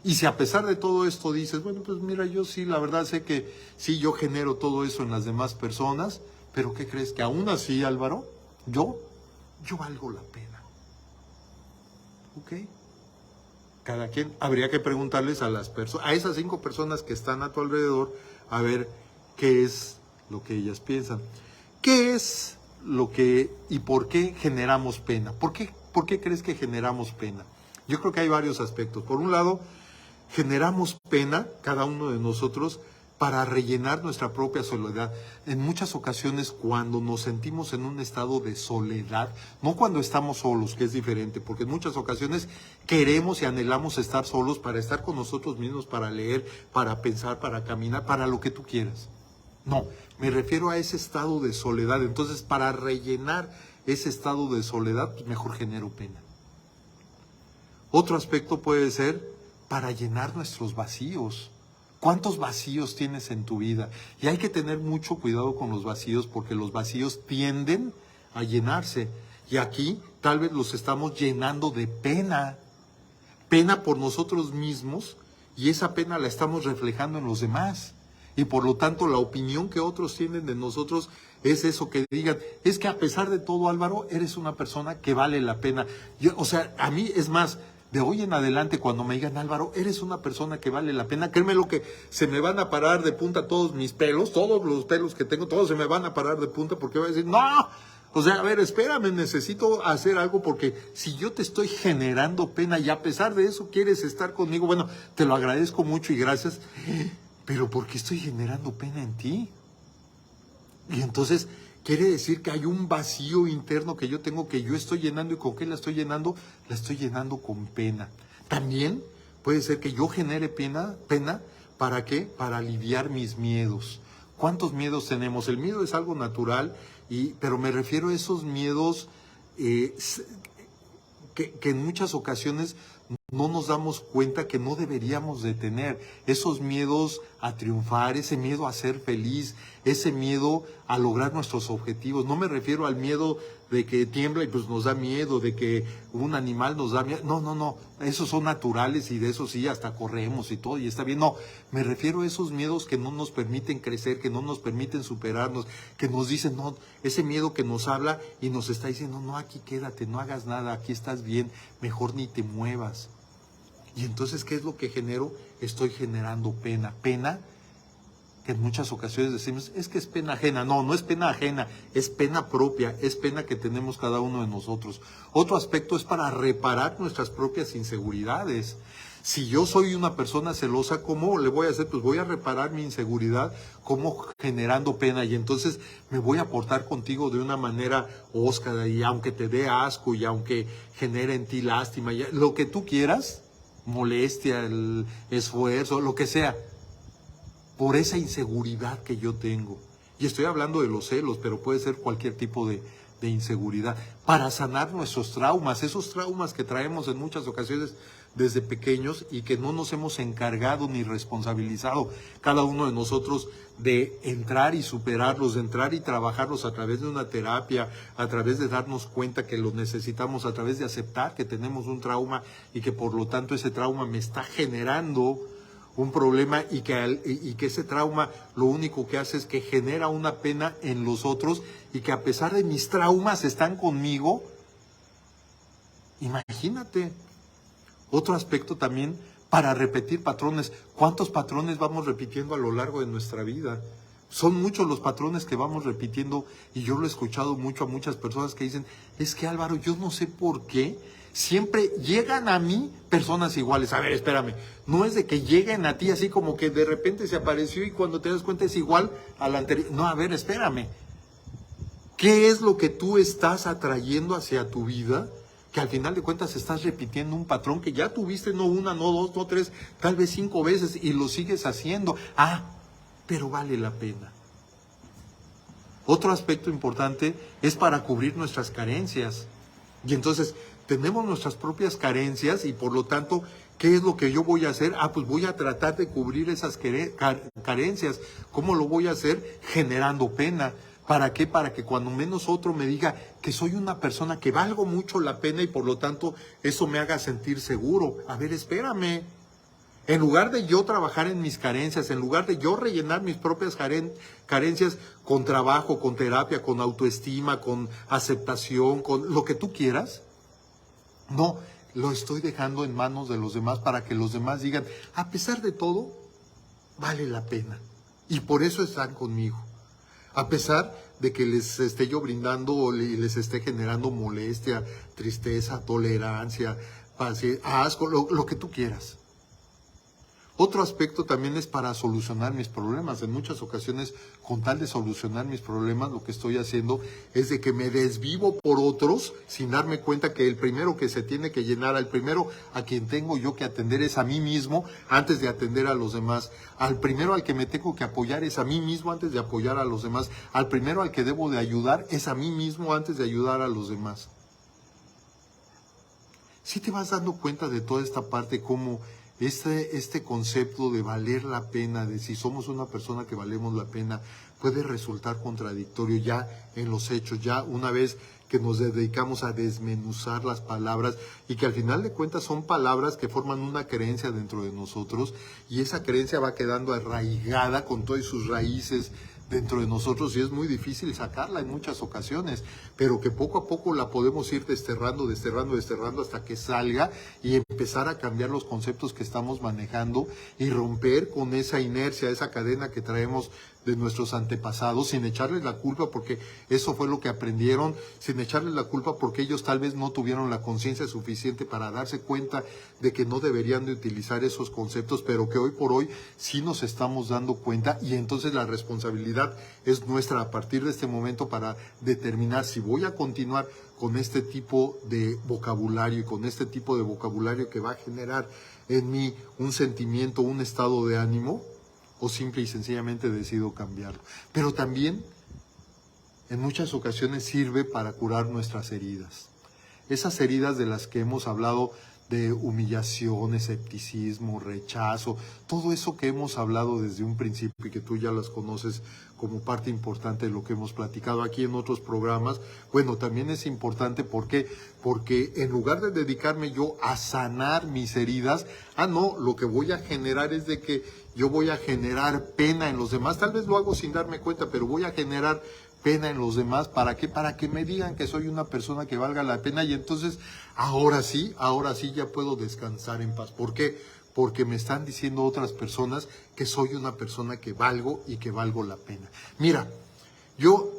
Y si a pesar de todo esto dices, bueno, pues mira, yo sí, la verdad sé que sí, yo genero todo eso en las demás personas, pero ¿qué crees? Que aún así, Álvaro, yo valgo la pena. ¿Ok? Cada quien, habría que preguntarles a a esas 5 personas que están a tu alrededor, a ver qué es lo que ellas piensan. ¿Qué es lo que y por qué generamos pena? ¿Por qué crees que generamos pena? Yo creo que hay varios aspectos. Por un lado, generamos pena, cada uno de nosotros, para rellenar nuestra propia soledad. En muchas ocasiones, cuando nos sentimos en un estado de soledad, no cuando estamos solos, que es diferente, porque en muchas ocasiones queremos y anhelamos estar solos para estar con nosotros mismos, para leer, para pensar, para caminar, para lo que tú quieras. No, me refiero a ese estado de soledad. Entonces, para rellenar ese estado de soledad, pues mejor genero pena. Otro aspecto puede ser para llenar nuestros vacíos. ¿Cuántos vacíos tienes en tu vida? Y hay que tener mucho cuidado con los vacíos, porque los vacíos tienden a llenarse. Y aquí tal vez los estamos llenando de pena. Pena por nosotros mismos, y esa pena la estamos reflejando en los demás. Y por lo tanto la opinión que otros tienen de nosotros es eso, que digan, es que a pesar de todo, Álvaro, eres una persona que vale la pena. O sea, a mí es más, de hoy en adelante, cuando me digan, Álvaro, eres una persona que vale la pena, créeme lo que se me van a parar de punta todos mis pelos, todos los pelos que tengo, todos se me van a parar de punta, porque voy a decir, no, o sea, a ver, espérame, necesito hacer algo, porque si yo te estoy generando pena y a pesar de eso quieres estar conmigo, bueno, te lo agradezco mucho y gracias, pero ¿por qué estoy generando pena en ti? Y entonces quiere decir que hay un vacío interno que yo tengo, que yo estoy llenando. ¿Y con qué la estoy llenando? La estoy llenando con pena. También puede ser que yo genere pena, ¿para qué? Para aliviar mis miedos. ¿Cuántos miedos tenemos? El miedo es algo natural, pero me refiero a esos miedos que en muchas ocasiones no nos damos cuenta que no deberíamos de tener. Esos miedos a triunfar, ese miedo a ser feliz, ese miedo a lograr nuestros objetivos. No me refiero al miedo de que tiembla y pues nos da miedo, de que un animal nos da miedo. No, esos son naturales y de eso sí, hasta corremos y todo y está bien. No, me refiero a esos miedos que no nos permiten crecer, que no nos permiten superarnos, que nos dicen, no, ese miedo que nos habla y nos está diciendo, no, aquí quédate, no hagas nada, aquí estás bien, mejor ni te muevas. Y entonces, ¿qué es lo que genero? Estoy generando pena. Pena que en muchas ocasiones decimos, es que es pena ajena. No, no es pena ajena, es pena propia, es pena que tenemos cada uno de nosotros. Otro aspecto es para reparar nuestras propias inseguridades. Si yo soy una persona celosa, ¿cómo le voy a hacer? Pues voy a reparar mi inseguridad, como generando pena. Y entonces me voy a portar contigo de una manera hóscada, y aunque te dé asco, y aunque genere en ti lástima, lo que tú quieras, molestia, el esfuerzo, lo que sea, por esa inseguridad que yo tengo. Y estoy hablando de los celos, pero puede ser cualquier tipo de inseguridad. Para sanar nuestros traumas, esos traumas que traemos en muchas ocasiones desde pequeños y que no nos hemos encargado ni responsabilizado cada uno de nosotros de entrar y superarlos, de entrar y trabajarlos a través de una terapia, a través de darnos cuenta que lo necesitamos, a través de aceptar que tenemos un trauma y que por lo tanto ese trauma me está generando un problema y que ese trauma lo único que hace es que genera una pena en los otros y que a pesar de mis traumas están conmigo. Imagínate. Otro aspecto también para repetir patrones. ¿Cuántos patrones vamos repitiendo a lo largo de nuestra vida? Son muchos los patrones que vamos repitiendo y yo lo he escuchado mucho a muchas personas que dicen, es que Álvaro, yo no sé por qué siempre llegan a mí personas iguales. A ver, espérame, no es de que lleguen a ti así como que de repente se apareció y cuando te das cuenta es igual a la anterior. No, a ver, espérame. ¿Qué es lo que tú estás atrayendo hacia tu vida? Que al final de cuentas estás repitiendo un patrón que ya tuviste no una, no dos, no tres, tal vez 5 veces y lo sigues haciendo. Pero vale la pena. Otro aspecto importante es para cubrir nuestras carencias. Y entonces tenemos nuestras propias carencias y por lo tanto, ¿qué es lo que yo voy a hacer? Pues voy a tratar de cubrir esas carencias. ¿Cómo lo voy a hacer? Generando pena. ¿Para qué? Para que cuando menos otro me diga que soy una persona que valgo mucho la pena y por lo tanto eso me haga sentir seguro. A ver, espérame. En lugar de yo trabajar en mis carencias, en lugar de yo rellenar mis propias carencias con trabajo, con terapia, con autoestima, con aceptación, con lo que tú quieras, no, lo estoy dejando en manos de los demás para que los demás digan, a pesar de todo, vale la pena. Y por eso están conmigo. A pesar de que les esté yo brindando y les esté generando molestia, tristeza, tolerancia, asco, lo que tú quieras. Otro aspecto también es para solucionar mis problemas. En muchas ocasiones, con tal de solucionar mis problemas, lo que estoy haciendo es de que me desvivo por otros sin darme cuenta que el primero que se tiene que llenar, al primero a quien tengo yo que atender es a mí mismo antes de atender a los demás. Al primero al que me tengo que apoyar es a mí mismo antes de apoyar a los demás. Al primero al que debo de ayudar es a mí mismo antes de ayudar a los demás. ¿Sí te vas dando cuenta de toda esta parte, cómo este concepto de valer la pena, de si somos una persona que valemos la pena, puede resultar contradictorio ya en los hechos, ya una vez que nos dedicamos a desmenuzar las palabras y que al final de cuentas son palabras que forman una creencia dentro de nosotros y esa creencia va quedando arraigada con todas sus raíces dentro de nosotros y es muy difícil sacarla en muchas ocasiones, pero que poco a poco la podemos ir desterrando hasta que salga y empezar a cambiar los conceptos que estamos manejando y romper con esa inercia, esa cadena que traemos de nuestros antepasados, sin echarles la culpa porque eso fue lo que aprendieron, sin echarles la culpa porque ellos tal vez no tuvieron la conciencia suficiente para darse cuenta de que no deberían de utilizar esos conceptos, pero que hoy por hoy sí nos estamos dando cuenta y entonces la responsabilidad es nuestra a partir de este momento para determinar si voy a continuar con este tipo de vocabulario y con este tipo de vocabulario que va a generar en mí un sentimiento, un estado de ánimo, o simple y sencillamente decido cambiarlo. Pero también en muchas ocasiones sirve para curar nuestras heridas. Esas heridas de las que hemos hablado, de humillación, escepticismo, rechazo, todo eso que hemos hablado desde un principio y que tú ya las conoces como parte importante de lo que hemos platicado aquí en otros programas, bueno, también es importante porque en lugar de dedicarme yo a sanar mis heridas, no, lo que voy a generar es de que yo voy a generar pena en los demás, tal vez lo hago sin darme cuenta, pero voy a generar pena en los demás, ¿para qué? Para que me digan que soy una persona que valga la pena y entonces ahora sí ya puedo descansar en paz. ¿Por qué? Porque me están diciendo otras personas que soy una persona que valgo y que valgo la pena. Mira, yo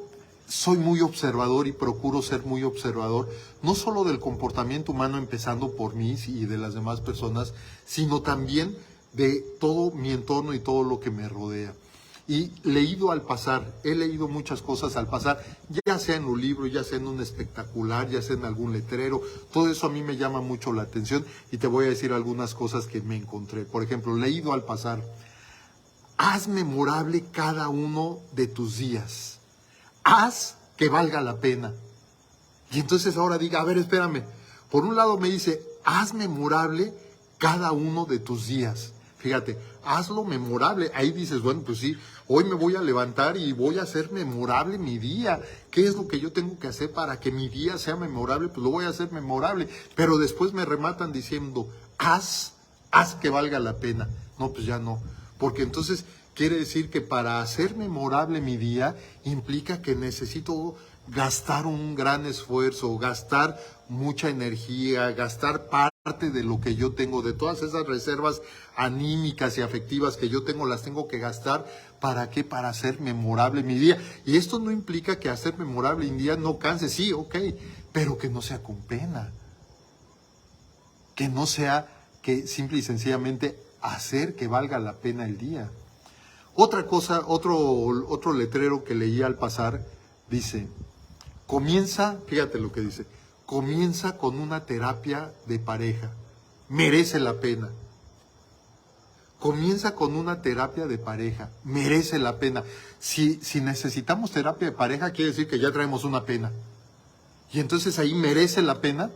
soy muy observador y procuro ser muy observador, no solo del comportamiento humano empezando por mí y de las demás personas, sino también de todo mi entorno y todo lo que me rodea. Y leído al pasar, he leído muchas cosas al pasar, ya sea en un libro, ya sea en un espectacular, ya sea en algún letrero, todo eso a mí me llama mucho la atención y te voy a decir algunas cosas que me encontré. Por ejemplo, leído al pasar, haz memorable cada uno de tus días, haz que valga la pena. Y entonces ahora diga, a ver, espérame, por un lado me dice, haz memorable cada uno de tus días. Fíjate, hazlo memorable. Ahí dices, bueno, pues sí, hoy me voy a levantar y voy a hacer memorable mi día. ¿Qué es lo que yo tengo que hacer para que mi día sea memorable? Pues lo voy a hacer memorable. Pero después me rematan diciendo, haz que valga la pena. No, pues ya no. Porque entonces quiere decir que para hacer memorable mi día implica que necesito gastar un gran esfuerzo, gastar mucha energía, gastar parte de lo que yo tengo, de todas esas reservas anímicas y afectivas que yo tengo, las tengo que gastar. ¿Para qué? Para hacer memorable mi día. Y esto no implica que hacer memorable mi día no canse, sí, ok, pero que no sea con pena. Que no sea que simple y sencillamente hacer que valga la pena el día. Otra cosa, otro letrero que leí al pasar, dice, comienza, fíjate lo que dice, comienza con una terapia de pareja, merece la pena. Comienza con una terapia de pareja, merece la pena. Si necesitamos terapia de pareja, quiere decir que ya traemos una pena. Y entonces ahí merece la pena.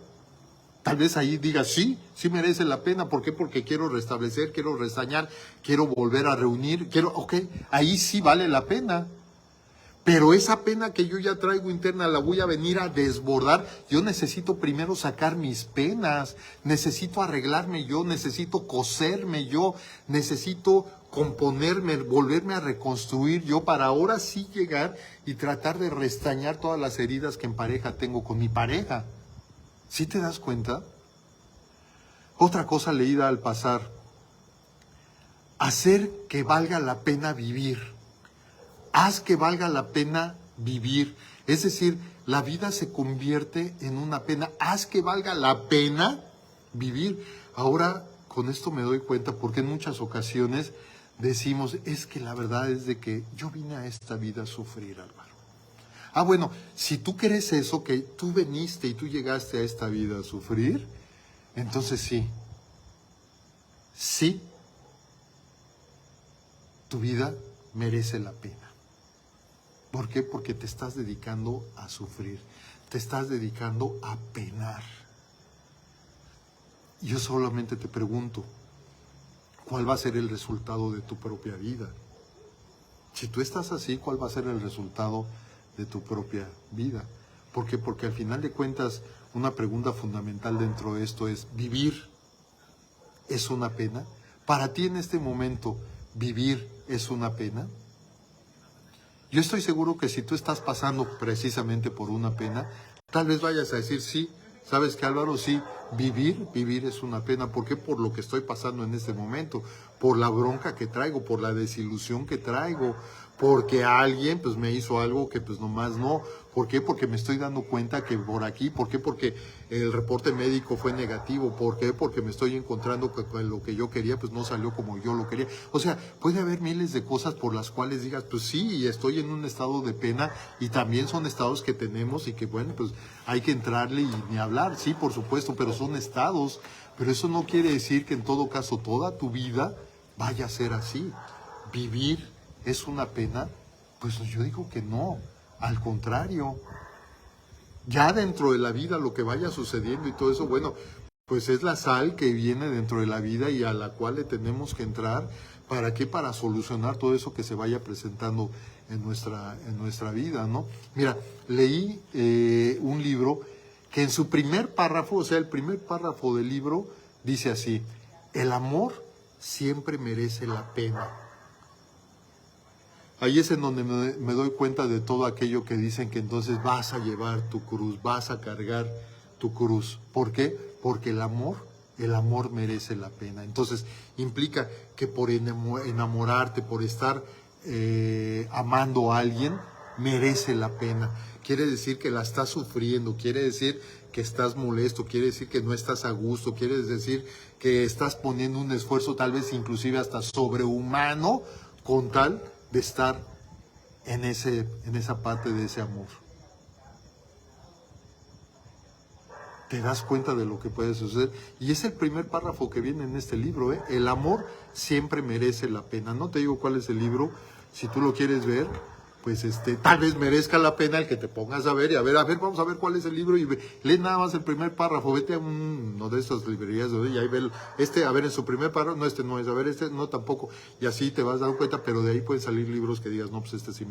Tal vez ahí digas, sí merece la pena. ¿Por qué? Porque quiero restablecer, quiero restañar, quiero volver a reunir, ok, ahí sí vale la pena. Pero esa pena que yo ya traigo interna la voy a venir a desbordar. Yo necesito primero sacar mis penas, necesito arreglarme yo, necesito coserme yo, necesito componerme, volverme a reconstruir yo para ahora sí llegar y tratar de restañar todas las heridas que en pareja tengo con mi pareja. ¿Sí te das cuenta? Otra cosa leída al pasar: hacer que valga la pena vivir. Haz que valga la pena vivir. Es decir, la vida se convierte en una pena. Haz que valga la pena vivir. Ahora, con esto me doy cuenta, porque en muchas ocasiones decimos, es que la verdad es de que yo vine a esta vida a sufrir, Álvaro. Ah, bueno, si tú crees eso, que tú veniste y tú llegaste a esta vida a sufrir, entonces sí, tu vida merece la pena. ¿Por qué? Porque te estás dedicando a sufrir, te estás dedicando a penar. Yo solamente te pregunto, ¿cuál va a ser el resultado de tu propia vida? Si tú estás así, ¿cuál va a ser el resultado de tu propia vida? ¿Por qué? Porque al final de cuentas, una pregunta fundamental dentro de esto es, ¿vivir es una pena? Para ti en este momento, ¿vivir es una pena? Yo estoy seguro que si tú estás pasando precisamente por una pena, tal vez vayas a decir, sí, ¿sabes qué, Álvaro? Sí, vivir es una pena. ¿Por qué? Por lo que estoy pasando en este momento, por la bronca que traigo, por la desilusión que traigo, porque alguien pues me hizo algo que pues nomás no. ¿Por qué? Porque me estoy dando cuenta que por aquí. ¿Por qué? Porque el reporte médico fue negativo. ¿Por qué? Porque me estoy encontrando que lo que yo quería pues no salió como yo lo quería. O sea, puede haber miles de cosas por las cuales digas, pues sí, estoy en un estado de pena, y también son estados que tenemos y que bueno, pues hay que entrarle y ni hablar. Sí, por supuesto, pero son estados. Pero eso no quiere decir que en todo caso toda tu vida vaya a ser así. Vivir es una pena. Pues yo digo que no. Al contrario, ya dentro de la vida lo que vaya sucediendo y todo eso, bueno, pues es la sal que viene dentro de la vida y a la cual le tenemos que entrar. ¿Para qué? Para solucionar todo eso que se vaya presentando en nuestra vida, ¿no? Mira, leí un libro que en su primer párrafo, o sea, el primer párrafo del libro, dice así: el amor siempre merece la pena. Ahí es en donde me doy cuenta de todo aquello que dicen que entonces vas a llevar tu cruz, vas a cargar tu cruz. ¿Por qué? Porque el amor merece la pena. Entonces implica que por enamorarte, por estar amando a alguien, merece la pena. Quiere decir que la estás sufriendo, quiere decir que estás molesto, quiere decir que no estás a gusto, quiere decir que estás poniendo un esfuerzo tal vez inclusive hasta sobrehumano con tal de estar en esa parte de ese amor. Te das cuenta de lo que puede suceder. Y es el primer párrafo que viene en este libro, ¿eh? El amor siempre merece la pena. No te digo cuál es el libro, si tú lo quieres ver, pues tal vez merezca la pena el que te pongas a ver, vamos a ver cuál es el libro, y lee nada más el primer párrafo, vete a uno de estas librerías y ahí ve a ver en su primer párrafo, no, no es, a ver, no tampoco, y así te vas dando cuenta, pero de ahí pueden salir libros que digas, no, pues sí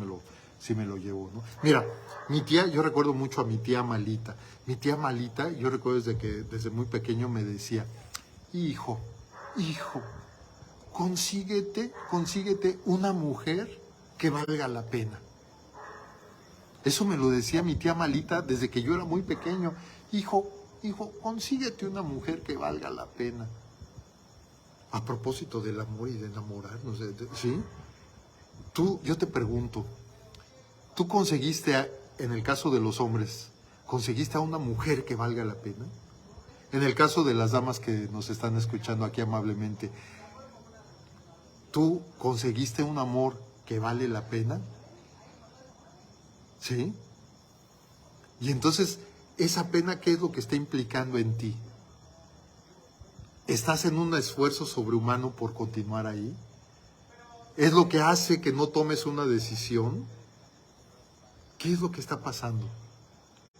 me lo llevo, ¿no? Mira, mi tía, yo recuerdo mucho a mi tía Malita. Mi tía Malita, yo recuerdo desde muy pequeño me decía, hijo, consíguete una mujer que valga la pena. Eso me lo decía mi tía Malita desde que yo era muy pequeño. Hijo, consíguete una mujer que valga la pena. A propósito del amor y de enamorarnos, ¿sí? Yo te pregunto, ¿tú conseguiste, en el caso de los hombres, conseguiste a una mujer que valga la pena? En el caso de las damas que nos están escuchando aquí amablemente, ¿tú conseguiste un amor que vale la pena? ¿Sí? Y entonces, esa pena, ¿qué es lo que está implicando en ti? ¿Estás en un esfuerzo sobrehumano por continuar ahí? ¿Es lo que hace que no tomes una decisión? ¿Qué es lo que está pasando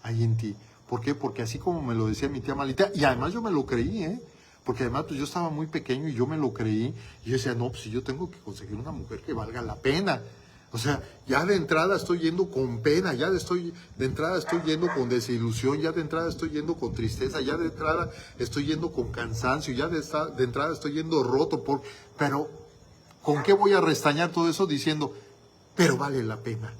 ahí en ti? ¿Por qué? Porque así como me lo decía mi tía Malita, y además yo me lo creí, porque además pues yo estaba muy pequeño y yo me lo creí, y yo decía, no, pues yo tengo que conseguir una mujer que valga la pena. O sea, ya de entrada estoy yendo con pena, de entrada estoy yendo con desilusión, ya de entrada estoy yendo con tristeza, ya de entrada estoy yendo con cansancio, ya de entrada estoy yendo roto, pero ¿con qué voy a restañar todo eso? Diciendo, pero vale la pena.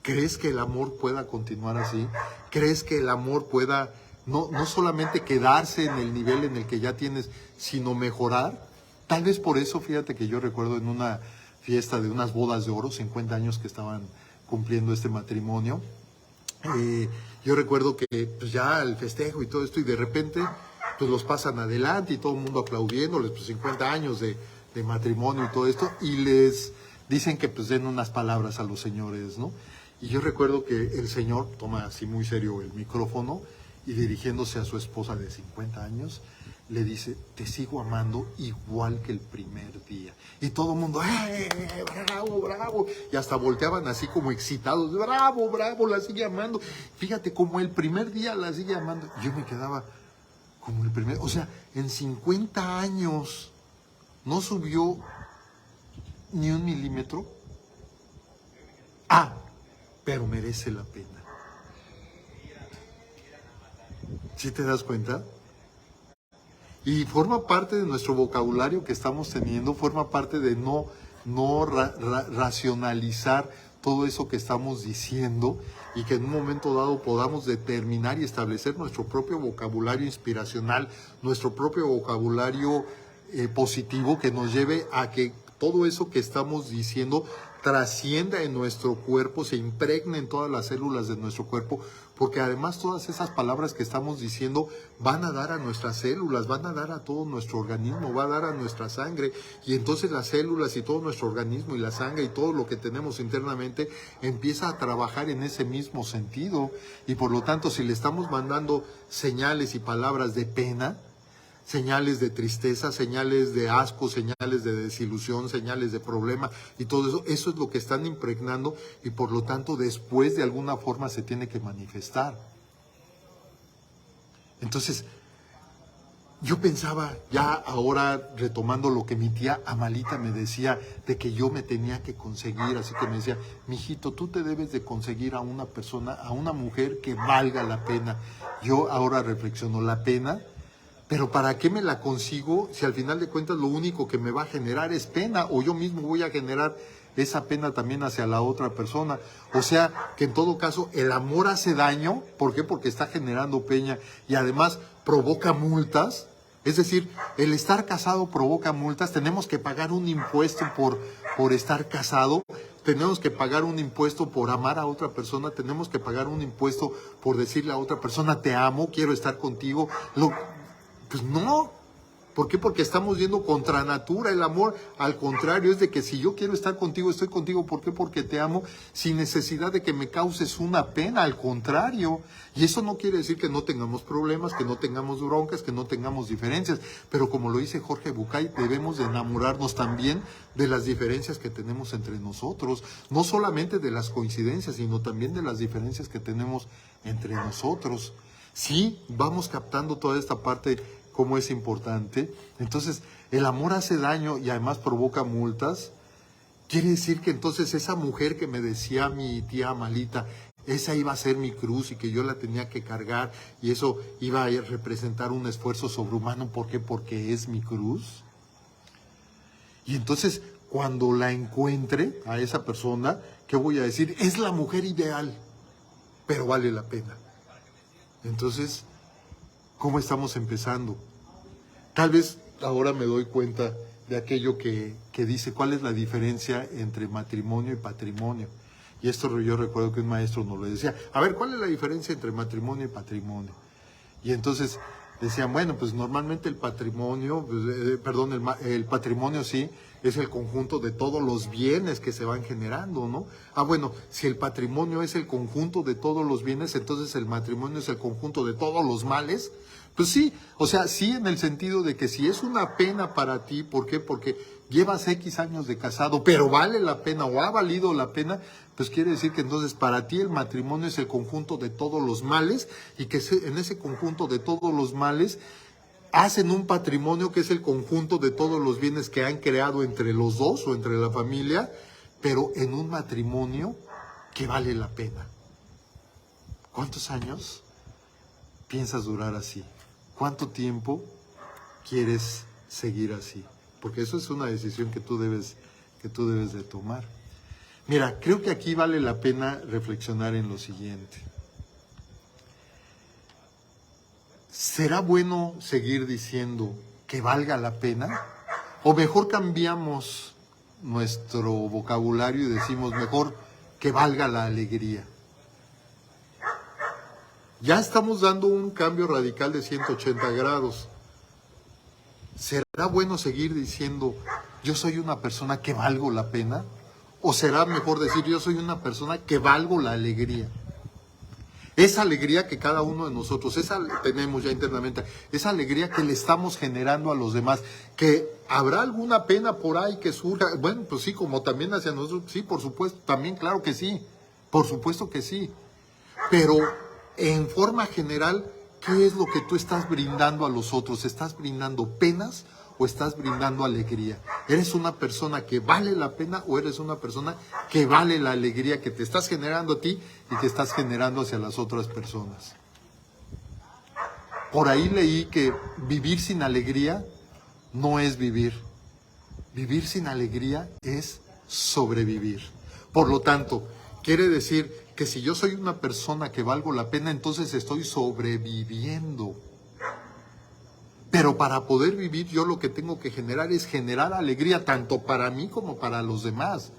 ¿Crees que el amor pueda continuar así? ¿Crees que el amor pueda no solamente quedarse en el nivel en el que ya tienes, sino mejorar. Tal vez por eso, fíjate que yo recuerdo en una fiesta de unas bodas de oro, 50 años que estaban cumpliendo este matrimonio, yo recuerdo que pues ya el festejo y todo esto, y de repente pues los pasan adelante y todo el mundo aplaudiéndoles, pues 50 años de matrimonio y todo esto, y les dicen que pues den unas palabras a los señores, ¿no? Y yo recuerdo que el señor toma así muy serio el micrófono y dirigiéndose a su esposa de 50 años, le dice, te sigo amando igual que el primer día. Y todo el mundo, bravo, bravo! Y hasta volteaban así como excitados, bravo, bravo, la sigue amando. Fíjate, como el primer día la sigue amando. Yo me quedaba como el primer, o sea, en 50 años no subió ni 1 milímetro. Pero merece la pena. ¿Sí te das cuenta? Y forma parte de nuestro vocabulario que estamos teniendo, forma parte de no racionalizar todo eso que estamos diciendo y que en un momento dado podamos determinar y establecer nuestro propio vocabulario inspiracional, nuestro propio vocabulario positivo que nos lleve a que todo eso que estamos diciendo trascienda en nuestro cuerpo, se impregne en todas las células de nuestro cuerpo, porque además todas esas palabras que estamos diciendo van a dar a nuestras células, van a dar a todo nuestro organismo, va a dar a nuestra sangre, y entonces las células y todo nuestro organismo y la sangre y todo lo que tenemos internamente empieza a trabajar en ese mismo sentido, y por lo tanto si le estamos mandando señales y palabras de pena, señales de tristeza, señales de asco, señales de desilusión, señales de problema y todo eso, eso es lo que están impregnando y por lo tanto después de alguna forma se tiene que manifestar. Entonces, yo pensaba, ya ahora retomando lo que mi tía Amalita me decía, de que yo me tenía que conseguir, así que me decía, mijito, tú te debes de conseguir a una persona, a una mujer que valga la pena. Yo ahora reflexiono, la pena. Pero ¿para qué me la consigo si al final de cuentas lo único que me va a generar es pena? O yo mismo voy a generar esa pena también hacia la otra persona. O sea, que en todo caso el amor hace daño. ¿Por qué? Porque está generando pena y además provoca multas. Es decir, el estar casado provoca multas. Tenemos que pagar un impuesto por estar casado. Tenemos que pagar un impuesto por amar a otra persona. Tenemos que pagar un impuesto por decirle a otra persona, te amo, quiero estar contigo. Pues no. ¿Por qué? Porque estamos yendo contra natura. El amor, al contrario, es de que si yo quiero estar contigo, estoy contigo. ¿Por qué? Porque te amo sin necesidad de que me causes una pena. Al contrario. Y eso no quiere decir que no tengamos problemas, que no tengamos broncas, que no tengamos diferencias. Pero como lo dice Jorge Bucay, debemos de enamorarnos también de las diferencias que tenemos entre nosotros. No solamente de las coincidencias, sino también de las diferencias que tenemos entre nosotros. Sí, vamos captando toda esta parte, cómo es importante. Entonces, el amor hace daño y además provoca multas. Quiere decir que entonces esa mujer que me decía mi tía Amalita, esa iba a ser mi cruz y que yo la tenía que cargar y eso iba a representar un esfuerzo sobrehumano. ¿Por qué? Porque es mi cruz. Y entonces, cuando la encuentre a esa persona, ¿qué voy a decir? Es la mujer ideal, pero vale la pena. Entonces, ¿cómo estamos empezando? Tal vez ahora me doy cuenta de aquello que dice, ¿cuál es la diferencia entre matrimonio y patrimonio? Y esto yo recuerdo que un maestro nos lo decía. A ver, ¿cuál es la diferencia entre matrimonio y patrimonio? Y entonces decían, bueno, pues normalmente el patrimonio, el patrimonio sí, es el conjunto de todos los bienes que se van generando, ¿no? Bueno, si el patrimonio es el conjunto de todos los bienes, entonces el matrimonio es el conjunto de todos los males. Pues sí, o sea, sí en el sentido de que si es una pena para ti, ¿por qué? Porque llevas X años de casado, pero vale la pena o ha valido la pena, pues quiere decir que entonces para ti el matrimonio es el conjunto de todos los males y que en ese conjunto de todos los males hacen un patrimonio que es el conjunto de todos los bienes que han creado entre los dos o entre la familia, pero en un matrimonio que vale la pena. ¿Cuántos años piensas durar así? ¿Cuánto tiempo quieres seguir así? Porque eso es una decisión que tú debes de tomar. Mira, creo que aquí vale la pena reflexionar en lo siguiente. ¿será bueno seguir diciendo que valga la pena? ¿O mejor cambiamos nuestro vocabulario y decimos mejor que valga la alegría? Ya estamos dando un cambio radical de 180 grados. ¿Será bueno seguir diciendo yo soy una persona que valgo la pena? ¿O será mejor decir yo soy una persona que valgo la alegría? Esa alegría que cada uno de nosotros, esa tenemos ya internamente, esa alegría que le estamos generando a los demás, que habrá alguna pena por ahí que surja, bueno, pues sí, como también hacia nosotros, sí, por supuesto, también claro que sí, por supuesto que sí, pero en forma general, ¿qué es lo que tú estás brindando a los otros? ¿Estás brindando penas o estás brindando alegría? ¿Eres una persona que vale la pena o eres una persona que vale la alegría que te estás generando a ti y que estás generando hacia las otras personas? Por ahí leí que vivir sin alegría no es vivir. Vivir sin alegría es sobrevivir. Por lo tanto, quiere decir que si yo soy una persona que valgo la pena, entonces estoy sobreviviendo. Pero para poder vivir, yo lo que tengo que generar es generar alegría, tanto para mí como para los demás.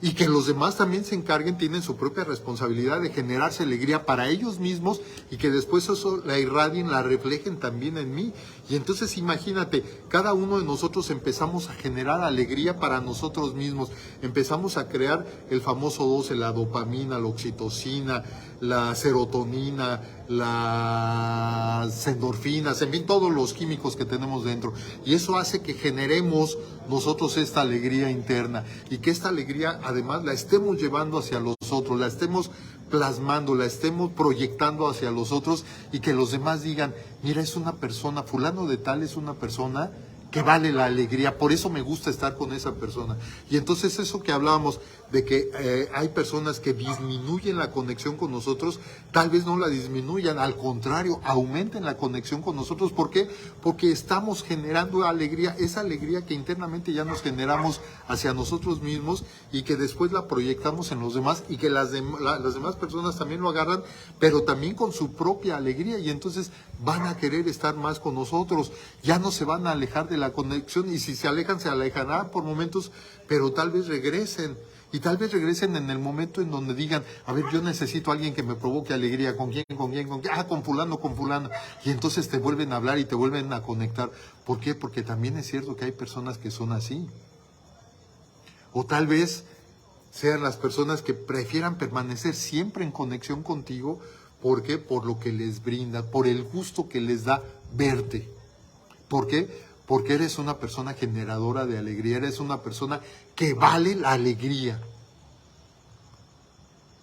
Y que los demás también se encarguen, tienen su propia responsabilidad de generarse alegría para ellos mismos y que después eso la irradien, la reflejen también en mí. Y entonces imagínate, cada uno de nosotros empezamos a generar alegría para nosotros mismos. Empezamos a crear el famoso 12, la dopamina, la oxitocina, la serotonina, las endorfinas, en fin, todos los químicos que tenemos dentro. Y eso hace que generemos nosotros esta alegría interna y que esta alegría además la estemos llevando hacia los otros, la estemos plasmando, la estemos proyectando hacia los otros y que los demás digan, mira, es una persona, fulano de tal es una persona que vale la alegría, por eso me gusta estar con esa persona. Y entonces eso que hablábamos de que hay personas que disminuyen la conexión con nosotros, tal vez no la disminuyan, al contrario, aumenten la conexión con nosotros. ¿Por qué? Porque estamos generando alegría, esa alegría que internamente ya nos generamos hacia nosotros mismos y que después la proyectamos en los demás y que las demás personas también lo agarran, pero también con su propia alegría y entonces van a querer estar más con nosotros, ya no se van a alejar de la conexión y si se alejan, se alejarán por momentos, pero tal vez regresen. Y tal vez regresen en el momento en donde digan, a ver, yo necesito a alguien que me provoque alegría. ¿Con quién? ¿Con quién? ¿Con quién? Ah, con fulano, con fulano. Y entonces te vuelven a hablar y te vuelven a conectar. ¿Por qué? Porque también es cierto que hay personas que son así. O tal vez sean las personas que prefieran permanecer siempre en conexión contigo. ¿Por qué? Por lo que les brinda, por el gusto que les da verte. ¿Por qué? Porque eres una persona generadora de alegría, eres una persona que vale la alegría.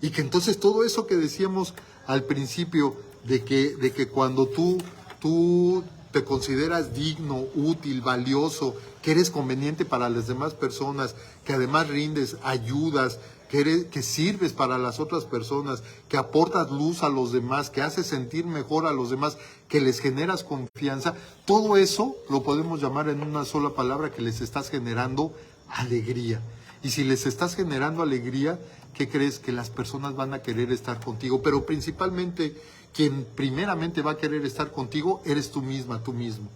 Y que entonces todo eso que decíamos al principio, de que cuando tú te consideras digno, útil, valioso, que eres conveniente para las demás personas, que además rindes, ayudas, que sirves para las otras personas, que aportas luz a los demás, que haces sentir mejor a los demás, que les generas confianza, todo eso lo podemos llamar en una sola palabra, que les estás generando alegría. Y si les estás generando alegría, ¿qué crees? Que las personas van a querer estar contigo, pero principalmente quien primeramente va a querer estar contigo eres tú misma, tú mismo.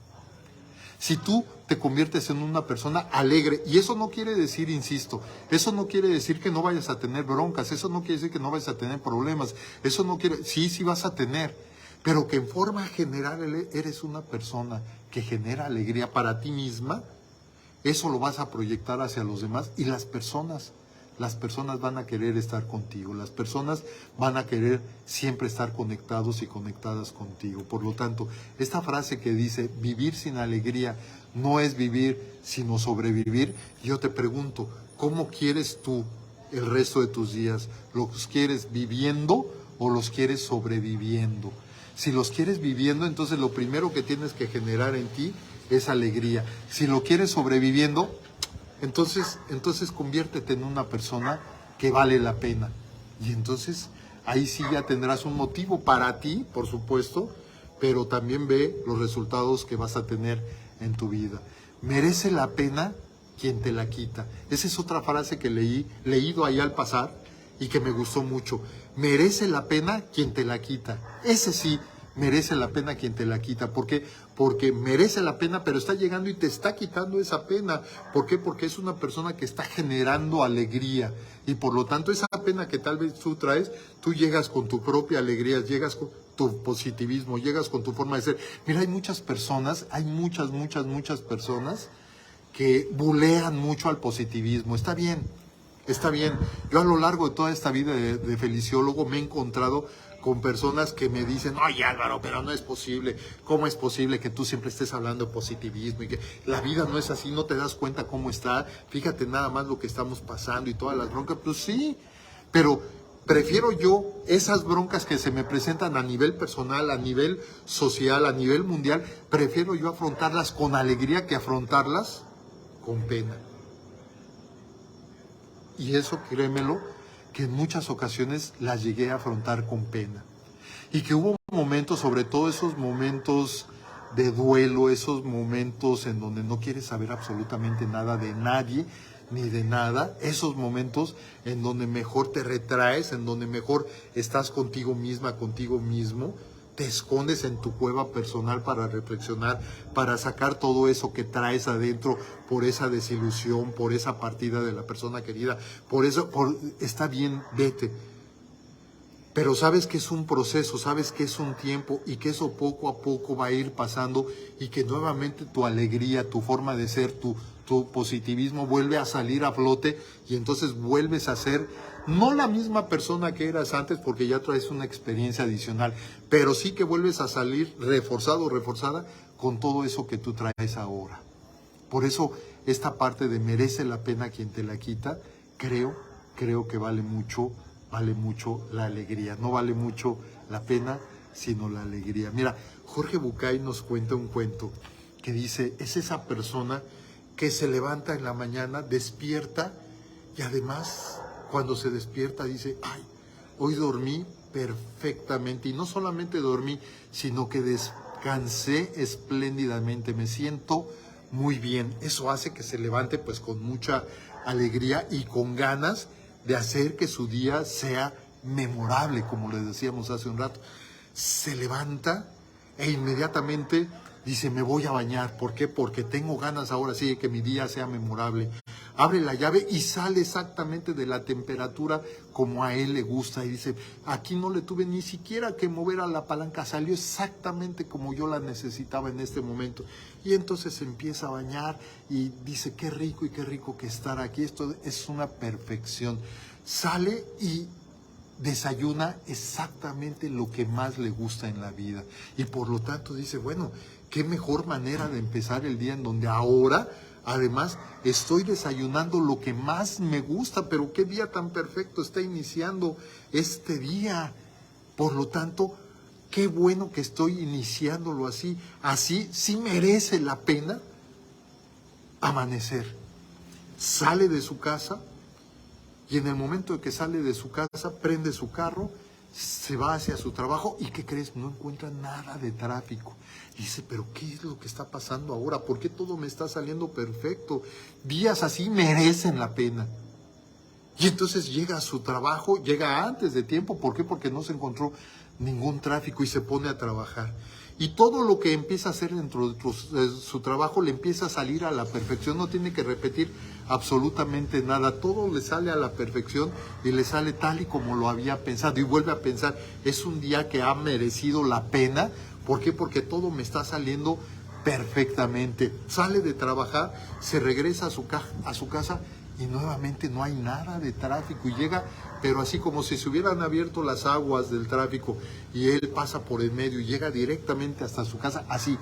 Si tú te conviertes en una persona alegre, y eso no quiere decir, insisto, eso no quiere decir que no vayas a tener broncas, eso no quiere decir que no vayas a tener problemas, eso no quiere, sí vas a tener, pero que en forma general eres una persona que genera alegría para ti misma, eso lo vas a proyectar hacia los demás y las personas van a querer estar contigo, las personas van a querer siempre estar conectados y conectadas contigo. Por lo tanto, esta frase que dice, vivir sin alegría no es vivir, sino sobrevivir, yo te pregunto, ¿cómo quieres tú el resto de tus días? ¿Los quieres viviendo o los quieres sobreviviendo? Si los quieres viviendo, entonces lo primero que tienes que generar en ti es alegría. Si lo quieres sobreviviendo, entonces conviértete en una persona que vale la pena. Y entonces ahí sí ya tendrás un motivo para ti, por supuesto, pero también ve los resultados que vas a tener en tu vida. Merece la pena quien te la quita. Esa es otra frase que leído ahí al pasar y que me gustó mucho. Merece la pena quien te la quita. Ese sí, merece la pena quien te la quita. ¿Por qué? Porque merece la pena, pero está llegando y te está quitando esa pena. ¿Por qué? Porque es una persona que está generando alegría. Y por lo tanto, esa pena que tal vez tú traes, tú llegas con tu propia alegría, llegas con tu positivismo, llegas con tu forma de ser. Mira, hay muchas personas, hay muchas personas que bulean mucho al positivismo. Está bien. Está bien. Yo a lo largo de toda esta vida de feliciólogo me he encontrado con personas que me dicen, oye Álvaro, pero no es posible. ¿Cómo es posible que tú siempre estés hablando de positivismo y que la vida no es así? ¿No te das cuenta cómo está? Fíjate nada más lo que estamos pasando y todas las broncas. Pues sí, pero prefiero yo esas broncas que se me presentan a nivel personal, a nivel social, a nivel mundial. Prefiero yo afrontarlas con alegría que afrontarlas con pena. Y eso, créemelo, que en muchas ocasiones las llegué a afrontar con pena. Y que hubo momentos, sobre todo esos momentos de duelo, esos momentos en donde no quieres saber absolutamente nada de nadie ni de nada, esos momentos en donde mejor te retraes, en donde mejor estás contigo misma, contigo mismo, te escondes en tu cueva personal para reflexionar, para sacar todo eso que traes adentro por esa desilusión, por esa partida de la persona querida. Por eso, está bien, vete. Pero sabes que es un proceso, sabes que es un tiempo y que eso poco a poco va a ir pasando y que nuevamente tu alegría, tu forma de ser, tu positivismo vuelve a salir a flote y entonces vuelves a ser no la misma persona que eras antes porque ya traes una experiencia adicional, pero sí que vuelves a salir reforzado o reforzada con todo eso que tú traes ahora. Por eso esta parte de merece la pena quien te la quita, creo que vale mucho la alegría. No vale mucho la pena, sino la alegría. Mira, Jorge Bucay nos cuenta un cuento que dice, es esa persona que se levanta en la mañana, despierta y además cuando se despierta dice, ay, hoy dormí perfectamente y no solamente dormí, sino que descansé espléndidamente, me siento muy bien. Eso hace que se levante pues con mucha alegría y con ganas de hacer que su día sea memorable, como les decíamos hace un rato. Se levanta e inmediatamente dice, me voy a bañar. ¿Por qué? Porque tengo ganas ahora sí de que mi día sea memorable. Abre la llave y sale exactamente de la temperatura como a él le gusta. Y dice, aquí no le tuve ni siquiera que mover a la palanca, salió exactamente como yo la necesitaba en este momento. Y entonces se empieza a bañar y dice, qué rico y qué rico que estar aquí. Esto es una perfección. Sale y desayuna exactamente lo que más le gusta en la vida. Y por lo tanto dice, bueno, qué mejor manera de empezar el día en donde ahora, además, estoy desayunando lo que más me gusta, pero qué día tan perfecto está iniciando este día. Por lo tanto, qué bueno que estoy iniciándolo así. Así sí merece la pena amanecer. Sale de su casa y en el momento de que sale de su casa, prende su carro, se va hacia su trabajo y ¿qué crees? No encuentra nada de tráfico. Y dice, pero ¿qué es lo que está pasando ahora? ¿Por qué todo me está saliendo perfecto? Días así merecen la pena. Y entonces llega a su trabajo, llega antes de tiempo. ¿Por qué? Porque no se encontró ningún tráfico y se pone a trabajar. Y todo lo que empieza a hacer dentro de su trabajo le empieza a salir a la perfección. No tiene que repetir absolutamente nada. Todo le sale a la perfección y le sale tal y como lo había pensado. Y vuelve a pensar, es un día que ha merecido la pena. ¿Por qué? Porque todo me está saliendo perfectamente. Sale de trabajar, se regresa a su casa y nuevamente no hay nada de tráfico y llega, pero así como si se hubieran abierto las aguas del tráfico y él pasa por el medio y llega directamente hasta su casa, así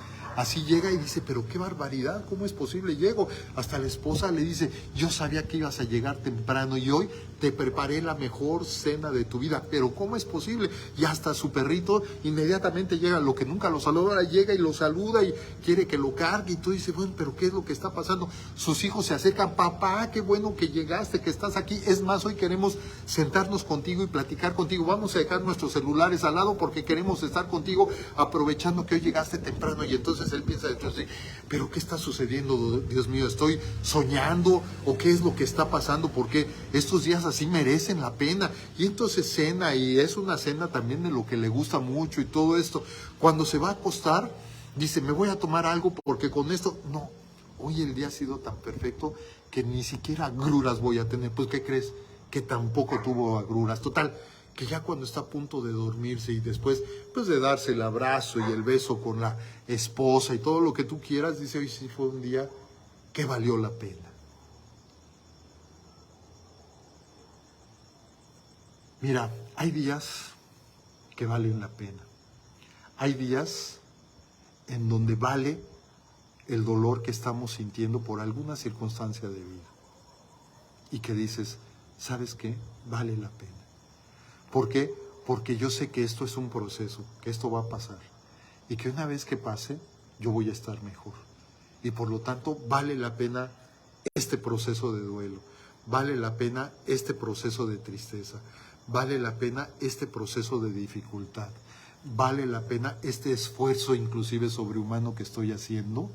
llega y dice, pero qué barbaridad, ¿cómo es posible? Llego, hasta la esposa le dice, yo sabía que ibas a llegar temprano y hoy te preparé la mejor cena de tu vida, pero ¿cómo es posible? Y hasta su perrito inmediatamente llega, lo que nunca lo saluda, llega y lo saluda y quiere que lo cargue y tú dices, bueno, pero ¿qué es lo que está pasando? Sus hijos se acercan, papá, qué bueno bueno que llegaste, que estás aquí. Es más, hoy queremos sentarnos contigo y platicar contigo. Vamos a dejar nuestros celulares al lado porque queremos estar contigo, aprovechando que hoy llegaste temprano. Y entonces él piensa dentro de sí, ¿pero qué está sucediendo, Dios mío? ¿Estoy soñando o qué es lo que está pasando? Porque estos días así merecen la pena. Y entonces cena, y es una cena también de lo que le gusta mucho y todo esto. Cuando se va a acostar, dice, me voy a tomar algo porque con esto, no, hoy el día ha sido tan perfecto que ni siquiera agruras voy a tener. Pues, ¿qué crees? Que tampoco tuvo agruras. Total, que ya cuando está a punto de dormirse y después, pues, de darse el abrazo y el beso con la esposa y todo lo que tú quieras, dice, hoy sí fue un día que valió la pena. Mira, hay días que valen la pena. Hay días en donde vale el dolor que estamos sintiendo por alguna circunstancia de vida. Y que dices, ¿sabes qué? Vale la pena. ¿Por qué? Porque yo sé que esto es un proceso, que esto va a pasar. Y que una vez que pase, yo voy a estar mejor. Y por lo tanto, vale la pena este proceso de duelo. Vale la pena este proceso de tristeza. Vale la pena este proceso de dificultad. Vale la pena este esfuerzo inclusive sobrehumano que estoy haciendo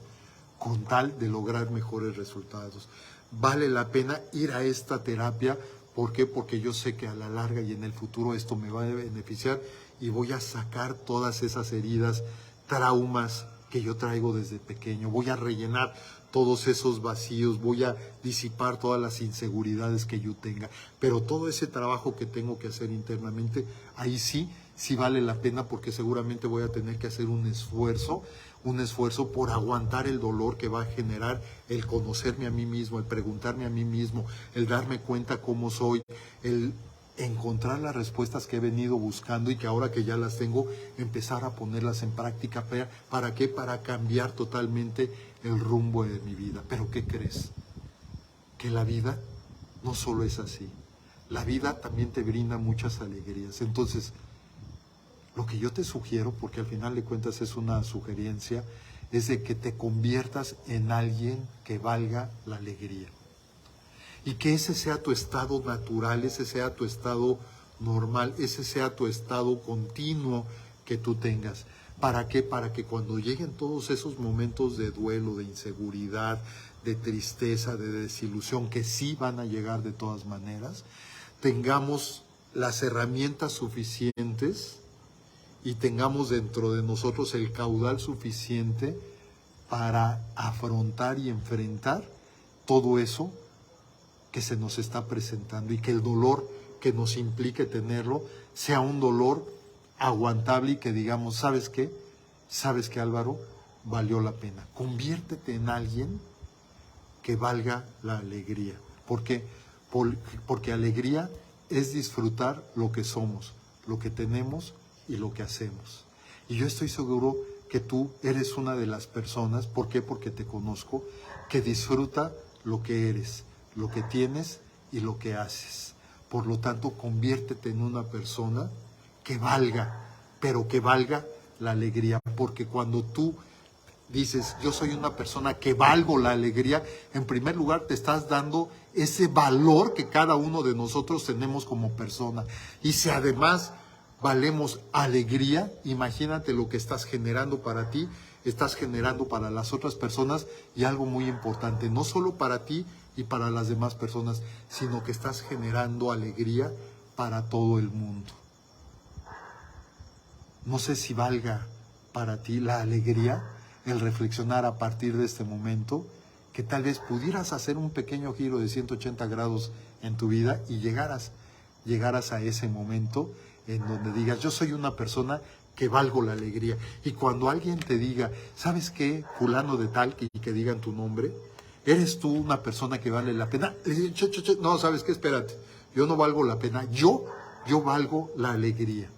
con tal de lograr mejores resultados. Vale la pena ir a esta terapia. ¿Por qué? Porque yo sé que a la larga y en el futuro esto me va a beneficiar y voy a sacar todas esas heridas, traumas que yo traigo desde pequeño. Voy a rellenar todos esos vacíos, voy a disipar todas las inseguridades que yo tenga. Pero todo ese trabajo que tengo que hacer internamente, ahí sí vale la pena, porque seguramente voy a tener que hacer un esfuerzo por aguantar el dolor que va a generar el conocerme a mí mismo, el preguntarme a mí mismo, el darme cuenta cómo soy, el encontrar las respuestas que he venido buscando y que ahora que ya las tengo, empezar a ponerlas en práctica. ¿Para qué? Para cambiar totalmente el rumbo de mi vida. ¿Pero qué crees? Que la vida no solo es así. La vida también te brinda muchas alegrías. Entonces, lo que yo te sugiero, porque al final de cuentas es una sugerencia, es de que te conviertas en alguien que valga la alegría. Y que ese sea tu estado natural, ese sea tu estado normal, ese sea tu estado continuo que tú tengas. ¿Para qué? Para que cuando lleguen todos esos momentos de duelo, de inseguridad, de tristeza, de desilusión, que sí van a llegar de todas maneras, tengamos las herramientas suficientes y tengamos dentro de nosotros el caudal suficiente para afrontar y enfrentar todo eso que se nos está presentando, y que el dolor que nos implique tenerlo sea un dolor aguantable y que digamos, ¿sabes qué? ¿Sabes qué, Álvaro? Valió la pena. Conviértete en alguien que valga la alegría. ¿Por qué? Porque alegría es disfrutar lo que somos, lo que tenemos y lo que hacemos. Y yo estoy seguro que tú eres una de las personas, ¿por qué? Porque te conozco, que disfruta lo que eres, lo que tienes y lo que haces. Por lo tanto, conviértete en una persona que valga, pero que valga la alegría. Porque cuando tú dices, yo soy una persona que valgo la alegría, en primer lugar te estás dando ese valor que cada uno de nosotros tenemos como persona. Y si además valemos alegría, imagínate lo que estás generando para ti, estás generando para las otras personas, y algo muy importante, no solo para ti y para las demás personas, sino que estás generando alegría para todo el mundo. No sé si valga para ti la alegría el reflexionar a partir de este momento, que tal vez pudieras hacer un pequeño giro de 180 grados en tu vida y llegaras a ese momento en donde digas, yo soy una persona que valgo la alegría. Y cuando alguien te diga, ¿sabes qué? Fulano de tal, y que digan tu nombre, ¿eres tú una persona que vale la pena? No, ¿sabes qué? Espérate, yo no valgo la pena, yo valgo la alegría.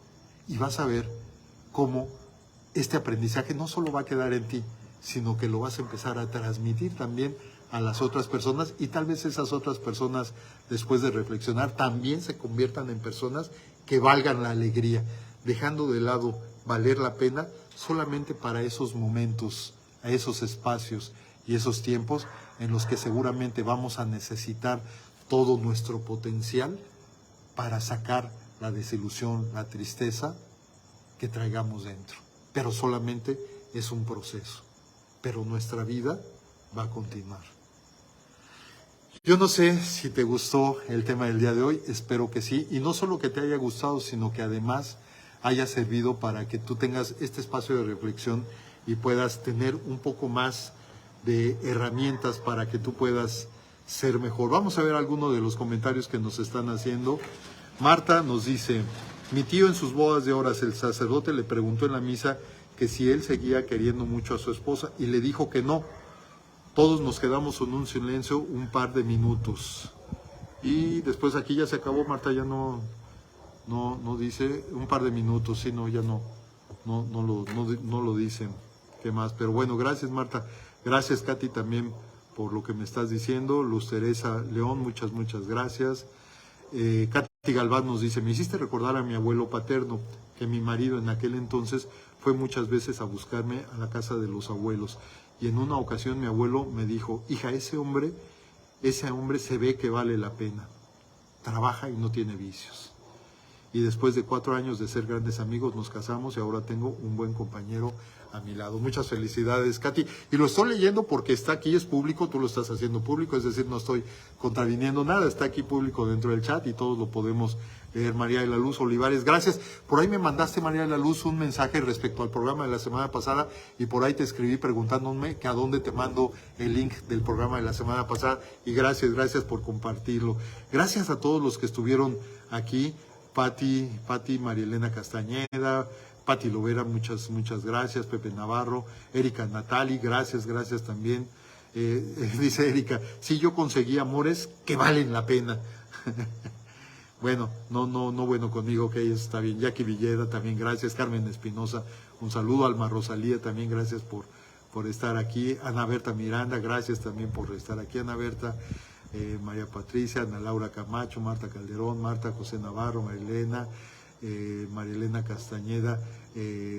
Y vas a ver cómo este aprendizaje no solo va a quedar en ti, sino que lo vas a empezar a transmitir también a las otras personas, y tal vez esas otras personas, después de reflexionar, también se conviertan en personas que valgan la alegría, dejando de lado valer la pena solamente para esos momentos, a esos espacios y esos tiempos en los que seguramente vamos a necesitar todo nuestro potencial para sacar la desilusión, la tristeza que traigamos dentro. Pero solamente es un proceso, pero nuestra vida va a continuar. Yo no sé si te gustó el tema del día de hoy, espero que sí, y no solo que te haya gustado, sino que además haya servido para que tú tengas este espacio de reflexión y puedas tener un poco más de herramientas para que tú puedas ser mejor. Vamos a ver algunos de los comentarios que nos están haciendo. Marta nos dice: mi tío en sus bodas de horas, el sacerdote le preguntó en la misa que si él seguía queriendo mucho a su esposa y le dijo que no. Todos nos quedamos en un silencio un par de minutos. Y después aquí ya se acabó, Marta, ya no dice un par de minutos, sí, no, ya no lo dicen. ¿Qué más? Pero bueno, gracias, Marta. Gracias, Katy, también por lo que me estás diciendo. Luz Teresa León, muchas gracias. Katy Galván nos dice: me hiciste recordar a mi abuelo paterno, que mi marido en aquel entonces fue muchas veces a buscarme a la casa de los abuelos. Y en una ocasión mi abuelo me dijo: hija, ese hombre se ve que vale la pena. Trabaja y no tiene vicios. Y después de 4 años de ser grandes amigos nos casamos y ahora tengo un buen compañero a mi lado. Muchas felicidades, Katy. Y lo estoy leyendo porque está aquí, es público, tú lo estás haciendo público, es decir, no estoy contraviniendo nada, está aquí público dentro del chat y todos lo podemos leer. María de la Luz Olivares, gracias. Por ahí me mandaste, María de la Luz, un mensaje respecto al programa de la semana pasada y por ahí te escribí preguntándome que a dónde te mando el link del programa de la semana pasada y gracias por compartirlo. Gracias a todos los que estuvieron aquí. Pati, María Elena Castañeda, Pati Lovera, muchas gracias. Pepe Navarro, Erika Natali, gracias también. Dice Erika: sí, yo conseguí amores que valen la pena. Bueno, no bueno conmigo, que está bien. Jackie Villeda también, gracias. Carmen Espinosa, un saludo. Alma Rosalía también, gracias por estar aquí. Ana Berta Miranda, gracias también por estar aquí, Ana Berta. María Patricia, Ana Laura Camacho, Marta Calderón, Marta José Navarro, María Elena Castañeda.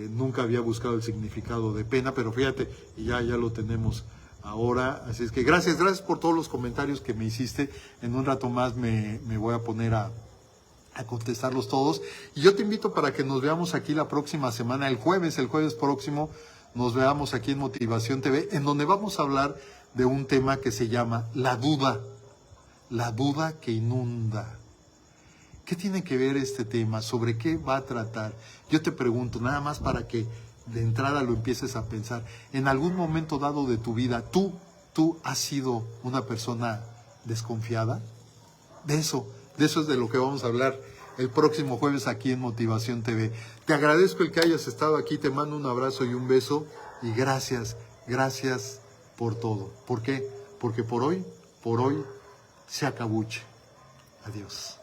Nunca había buscado el significado de pena, pero fíjate, y ya lo tenemos ahora. Así es que gracias por todos los comentarios que me hiciste. En un rato más me voy a poner a contestarlos todos. Y yo te invito para que nos veamos aquí la próxima semana, el jueves próximo, nos veamos aquí en Motivación TV, en donde vamos a hablar de un tema que se llama la duda que inunda. ¿Qué tiene que ver este tema? ¿Sobre qué va a tratar? Yo te pregunto, nada más para que de entrada lo empieces a pensar. ¿En algún momento dado de tu vida, tú has sido una persona desconfiada? De eso es de lo que vamos a hablar el próximo jueves aquí en Motivación TV. Te agradezco el que hayas estado aquí, te mando un abrazo y un beso, y gracias por todo. ¿Por qué? Porque por hoy se acabuche. Adiós.